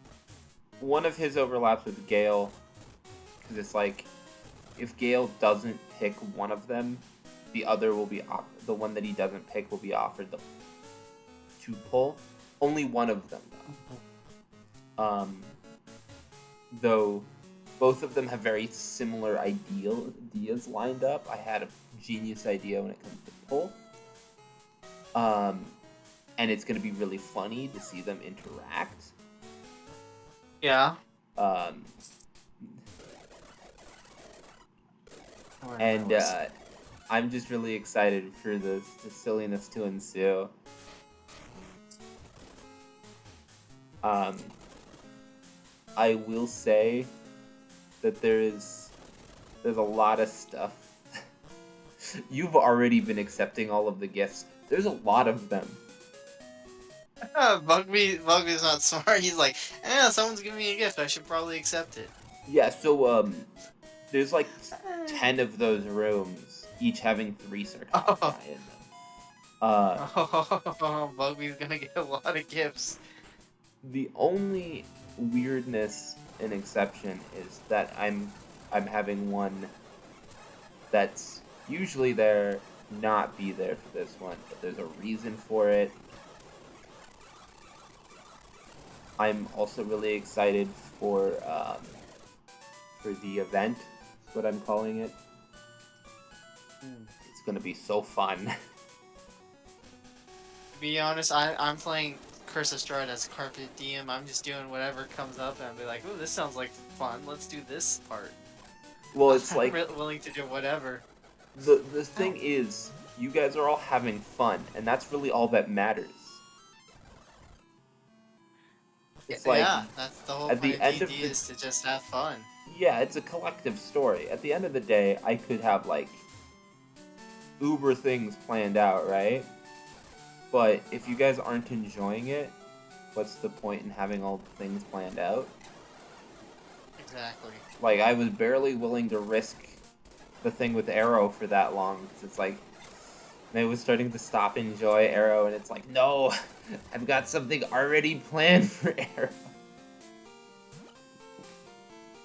one of his overlaps with Gale, because it's like, if Gale doesn't pick one of them, the other will be the one that he doesn't pick will be offered to pull. Only one of them though. Though both of them have very similar ideas lined up. I had a genius idea when it comes to pull. And it's gonna be really funny to see them interact. Yeah. And I'm just really excited for the silliness to ensue. I will say that there's a lot of stuff. You've already been accepting all of the gifts. There's a lot of them. Bugby's not smart. He's like, someone's giving me a gift. I should probably accept it. Yeah, so there's like 10 of those rooms, each having 3 sarcophagi in them. Bugby's gonna get a lot of gifts. The only weirdness and exception is that I'm I'm having one that's usually there not be there for this one, but there's a reason for it. I'm also really excited for the event. That's what I'm calling it. It's gonna be so fun. To be honest, I'm playing Curse of Strahd as Carpe Diem. I'm just doing whatever comes up and be like, "Ooh, this sounds like fun. Let's do this part." Well, it's like willing to do whatever. the thing is, you guys are all having fun, and that's really all that matters. It's like Yeah, that's the whole at point the of end of D&D the is to just have fun. yeah, it's a collective story. At the end of the day, I could have like uber things planned out, right? But if you guys aren't enjoying it, what's the point in having all the things planned out? Exactly. Like, I was barely willing to risk the thing with Arrow for that long, because it's like, I was starting to stop enjoy Arrow, and it's like, no, I've got something already planned for Arrow.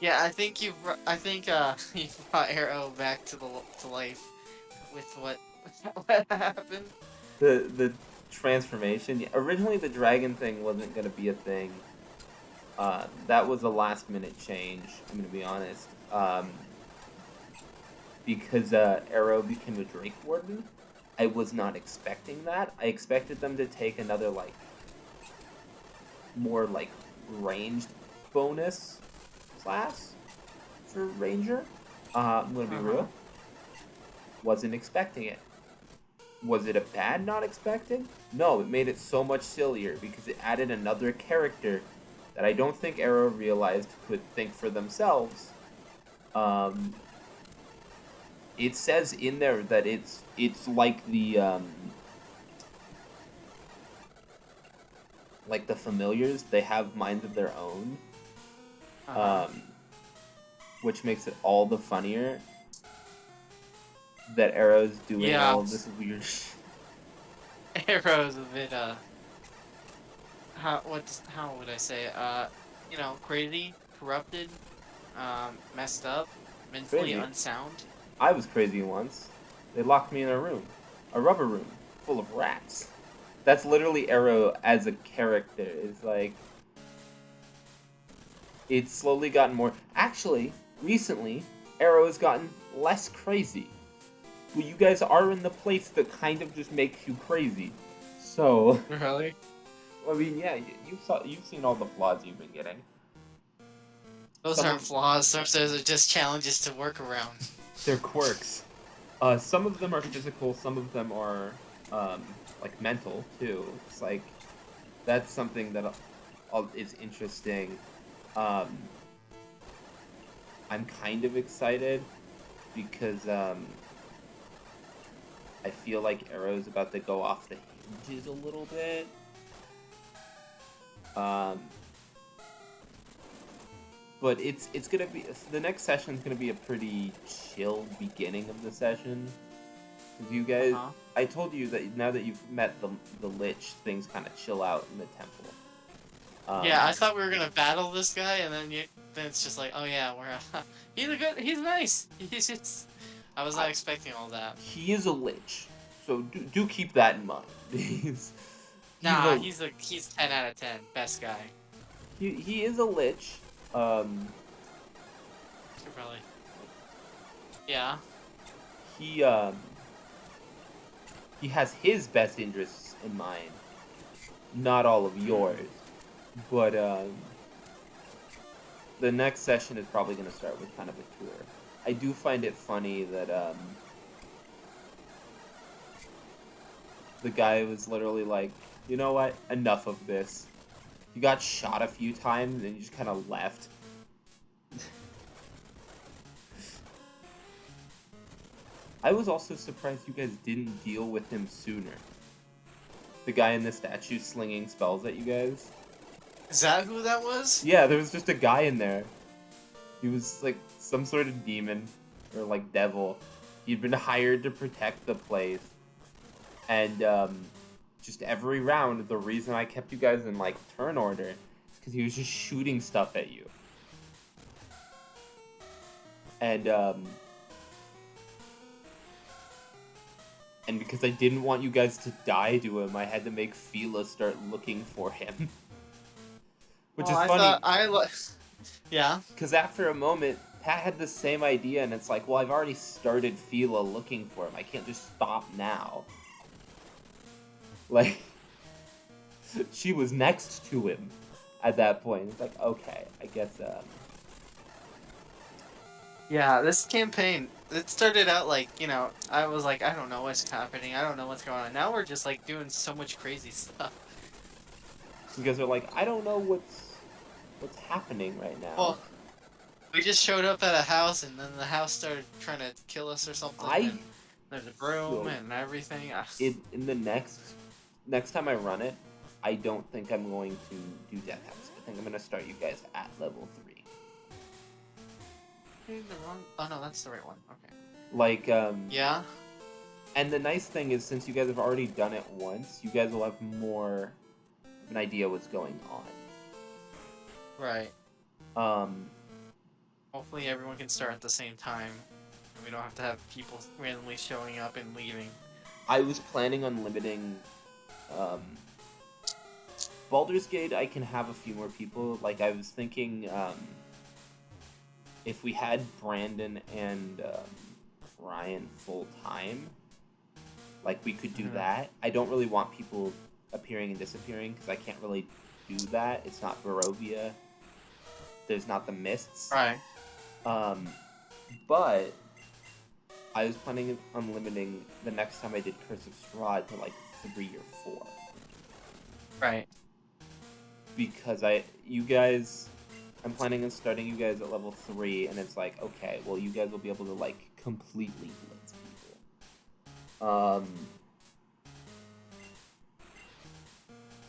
Yeah, I think you brought Arrow back to life with what what happened. The transformation, yeah, originally the dragon thing wasn't going to be a thing. That was a last minute change, I'm going to be honest. Because Arrow became a Drake Warden. I was not expecting that. I expected them to take another, like, more, like, ranged bonus class for Ranger. I'm gonna be real. Wasn't expecting it. Was it a bad not expecting? No, it made it so much sillier because it added another character that I don't think Arrow realized could think for themselves. It says in there that it's like the familiars. They have minds of their own, which makes it all the funnier that Arrow's doing all of this weird shit. Arrow's a bit how would I say crazy, corrupted, messed up, mentally Crazy. unsound. I was crazy once. They locked me in a rubber room, full of rats. That's literally Arrow as a character. It's like, it's slowly gotten more. Actually, recently, Arrow has gotten less crazy. But you guys are in the place that kind of just makes you crazy. So, Really? I mean, yeah, you've seen all the flaws you've been getting. Those Some aren't of- flaws. Those are just challenges to work around. They're quirks. Some of them are physical, some of them are, like, mental, too. It's like, that's something that is interesting. I'm kind of excited because, I feel like Arrow's about to go off the hinges a little bit. But it's gonna be, the next session's gonna be a pretty chill beginning of the session. Cause you guys, I told you that now that you've met the Lich, things kind of chill out in the temple. Yeah, I thought we were gonna battle this guy, and then it's just like, oh yeah, he's nice. He's just, I was not expecting all that. He is a Lich, so do keep that in mind. he's 10 out of 10, best guy. He is a Lich. Probably. Yeah. He has his best interests in mind, not all of yours. But the next session is probably going to start with kind of a tour. I do find it funny that the guy was literally like, you know what, enough of this. You got shot a few times and you just kind of left. I was also surprised you guys didn't deal with him sooner. The guy in the statue slinging spells at you guys. Is that who that was? Yeah, there was just a guy in there. He was like some sort of demon or like devil. He'd been hired to protect the place. And just every round, the reason I kept you guys in like turn order is because he was just shooting stuff at you. And because I didn't want you guys to die to him, I had to make Fila start looking for him. Which Well, is I funny, thought yeah. because after a moment, Pat had the same idea, and it's like, well, I've already started Fila looking for him. I can't just stop now. Like, she was next to him at that point. It's like, okay, I guess, Yeah, this campaign, it started out like, you know, I was like, I don't know what's happening, I don't know what's going on. Now we're just like doing so much crazy stuff. you guys are like, I don't know what's happening right now. Well, we just showed up at a house and then the house started trying to kill us or something. And there's a broom So, and everything. in the next time I run it, I don't think I'm going to do Death House. I think I'm going to start you guys at level 3. The wrong... Oh no, that's the right one. Okay. Like, Yeah? and the nice thing is, since you guys have already done it once, you guys will have more of an idea what's going on. Right. Hopefully everyone can start at the same time. And we don't have to have people randomly showing up and leaving. I was planning on limiting, Baldur's Gate, I can have a few more people. Like, I was thinking, if we had Brandon and, Ryan full-time, like, we could do that. I don't really want people appearing and disappearing, because I can't really do that. It's not Barovia. There's not the mists. Right. But I was planning on limiting the next time I did Curse of Strahd to like 3 or 4. Right. Because I'm planning on starting you guys at level 3, and it's like, okay, well, you guys will be able to like completely blitz people.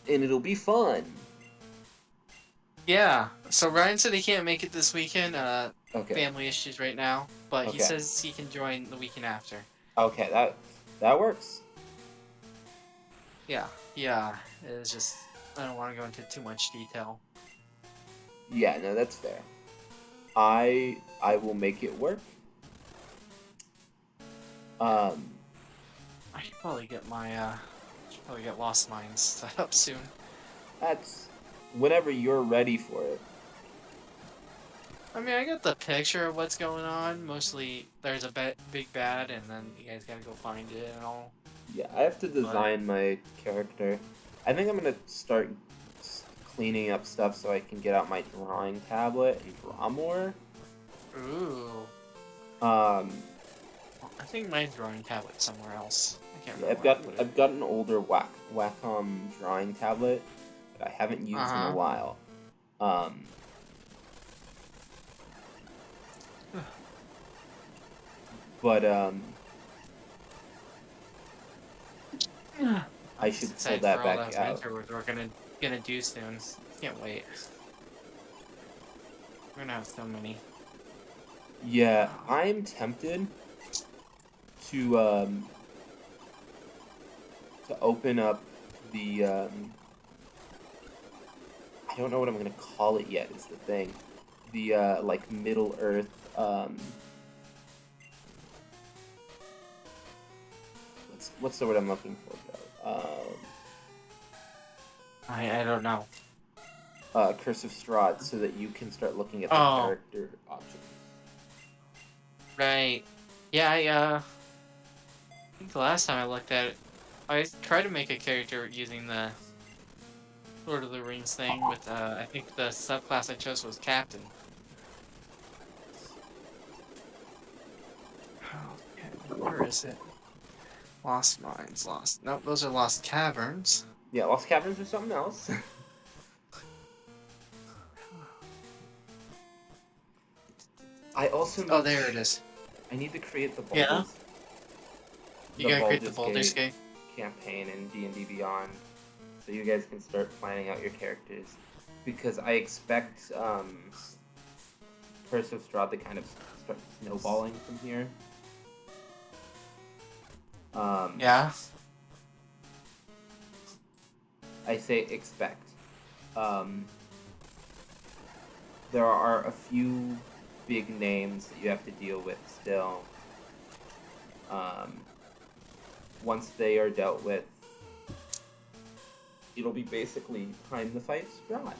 And it'll be fun. Yeah. So Ryan said he can't make it this weekend. Okay. Family issues right now, but he Okay. says he can join the weekend after. Okay, that works. Yeah. Yeah. It's just I don't want to go into too much detail. Yeah, no, that's fair. I will make it work. I should probably get my Lost Mines set up soon. That's whenever you're ready for it. I mean, I got the picture of what's going on. Mostly, there's a big bad, and then you guys gotta go find it and all. Yeah, I have to design my character. I think I'm gonna start cleaning up stuff so I can get out my drawing tablet and draw more. Ooh. I I think my drawing tablet's somewhere else. I can't yeah, remember. I've got an older Wacom drawing tablet that I haven't used in a while. But I should pull that back out. We're gonna do soon. Can't wait. We're gonna have so many. Yeah, I'm tempted to open up the I don't know what I'm gonna call it yet. Is the thing, the like Middle Earth what's the word I'm looking for, Joe? I don't know. Curse of Strahd, so that you can start looking at the character options. Right. Yeah, I think the last time I looked at it, I tried to make a character using the Lord of the Rings thing with, I think the subclass I chose was Captain. Okay, where is it? Lost Mines, Lost... Nope, those are Lost Caverns. Yeah, Lost Caverns or something else. I also Oh, there it is. I need to create the Yeah? Baldur's, You gotta create the Baldur's Gate campaign in D&D Beyond, so you guys can start planning out your characters. Because I expect Curse of Strahd to kind of start snowballing from here. Yeah? I say expect. There are a few big names that you have to deal with still. Once they are dealt with, it'll be basically time to fight Strahd.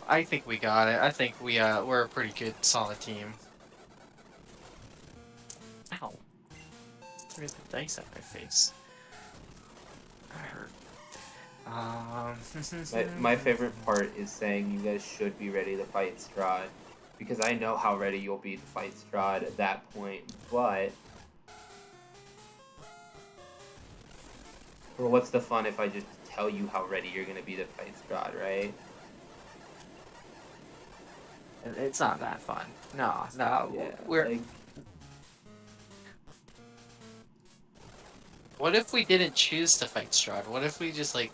I think we got it. I think we're a pretty good, solid team. Ow. Threw the dice at my face. That hurt. My favorite part is saying you guys should be ready to fight Strahd, because I know how ready you'll be to fight Strahd at that point, but... Well, what's the fun if I just tell you how ready you're gonna be to fight Strahd, right? It's not that fun. No, Yeah, we're... like, What if we didn't choose to fight Strahd? What if we just, like...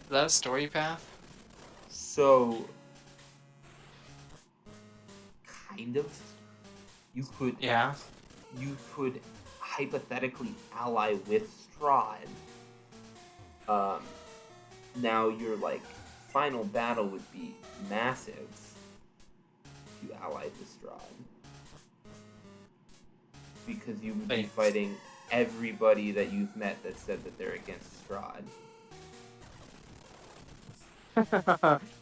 Is that a story path? so... Kind of. You could Yeah. hypothetically ally with Strahd. Now your like final battle would be massive if you allied with Strahd, because you would be Wait. fighting everybody that you've met that said that they're against Strahd.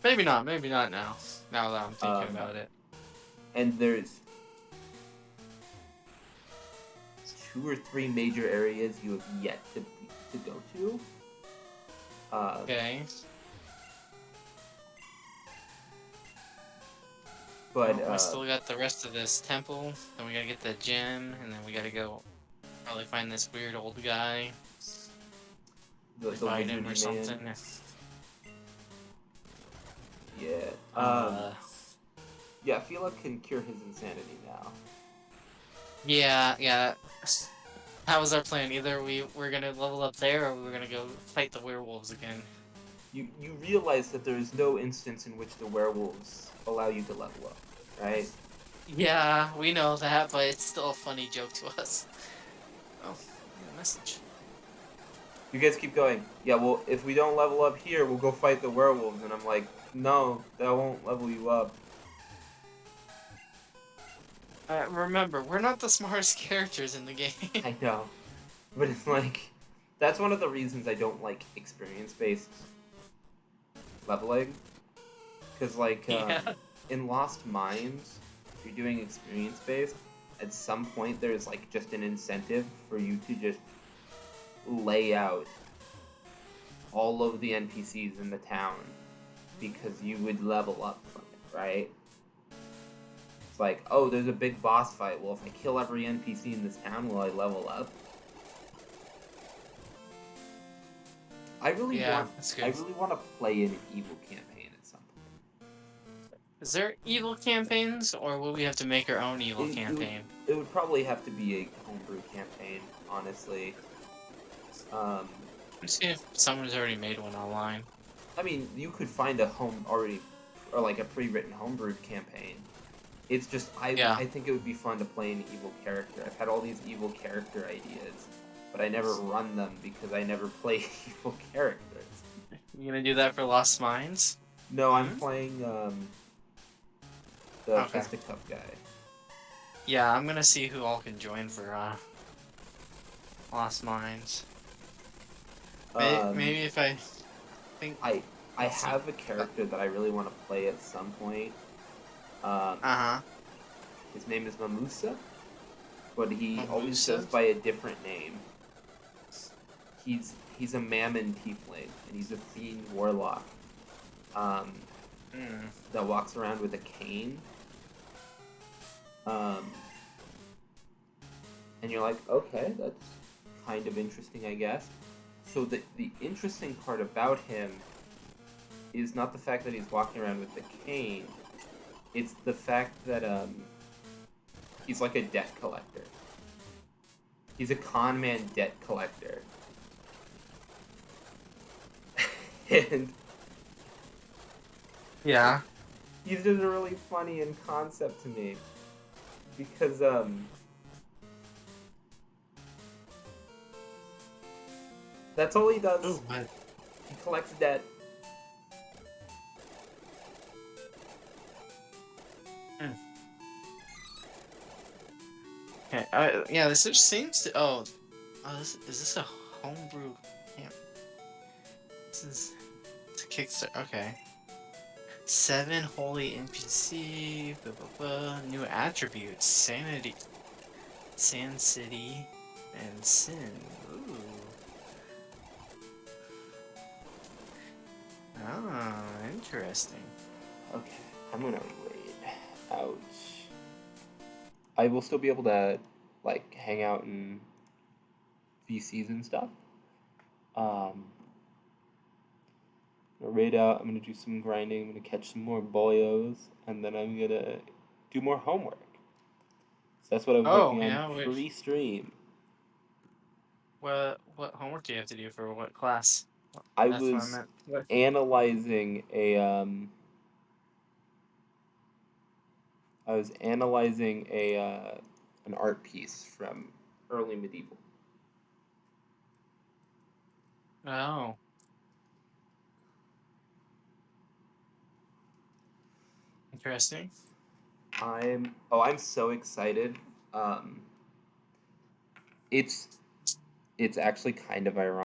Maybe not now. Now that I'm thinking Um, about it. And there's 2 or 3 major areas you have yet to go to. Okay. But Well, we still got the rest of this temple, then we gotta get the gem, and then we gotta go probably find this weird old guy. the Fight him or wizardy man. something. Yeah. Yeah, Fila can cure his insanity now. Yeah. That was our plan. Either we're gonna level up there, or we're gonna go fight the werewolves again. You realize that there is no instance in which the werewolves allow you to level up, right? Yeah, we know that, but it's still a funny joke to us. Oh, a message. You guys keep going. Yeah, well, if we don't level up here, we'll go fight the werewolves. And I'm like, no, that won't level you up. Remember, we're not the smartest characters in the game. I know. But it's like, that's one of the reasons I don't like experience-based leveling. Because, like, Yeah. in Lost Mines, if you're doing experience-based, at some point there's, like, just an incentive for you to just lay out all of the NPCs in the town, because you would level up from it, right? It's like, oh, there's a big boss fight. Well, if I kill every NPC in this town, will I level up? I really that's good. want to play an evil campaign at some point. Is there evil campaigns, or will we have to make our own evil campaign? It would probably have to be a homebrew campaign, honestly. Let's see if someone's already made one online. I mean, you could find a pre-written homebrew campaign. It's just, I think it would be fun to play an evil character. I've had all these evil character ideas, but I never run them because I never play evil characters. You gonna do that for Lost Mines? No, I'm playing, the Okay. fisticuff guy. Yeah, I'm gonna see who all can join for, Lost Mines. Maybe if I think... I have a character that I really want to play at some point. His name is Mamusa, but he always goes by a different name. He's a Mammon tiefling, and he's a fiend warlock. That walks around with a cane. And you're like, okay, that's kind of interesting, I guess. So the interesting part about him is not the fact that he's walking around with the cane. It's the fact that he's like a debt collector. He's a con man debt collector. And Yeah. he's just really funny in concept to me. Because that's all he does. Oh, my... He collects debt. Okay. Yeah, this just seems to. Is this a homebrew camp? This is it's a Kickstarter. Okay. 7 holy NPC. Blah blah blah. New attributes: sanity, Sand City, and Sin. Ooh. Oh, interesting. Okay, I'm gonna raid out. I will still be able to like hang out in VCs and stuff. I'm gonna raid out. I'm gonna do some grinding. I'm gonna catch some more boyos, and then I'm gonna do more homework. So that's what I was Oh, working yeah. on Wait. pre-stream. What homework do you have to do for what class? I That's what I was meant. What? analyzing a an art piece from early medieval. Oh. Interesting. I'm so excited. Um, it's actually kind of ironic.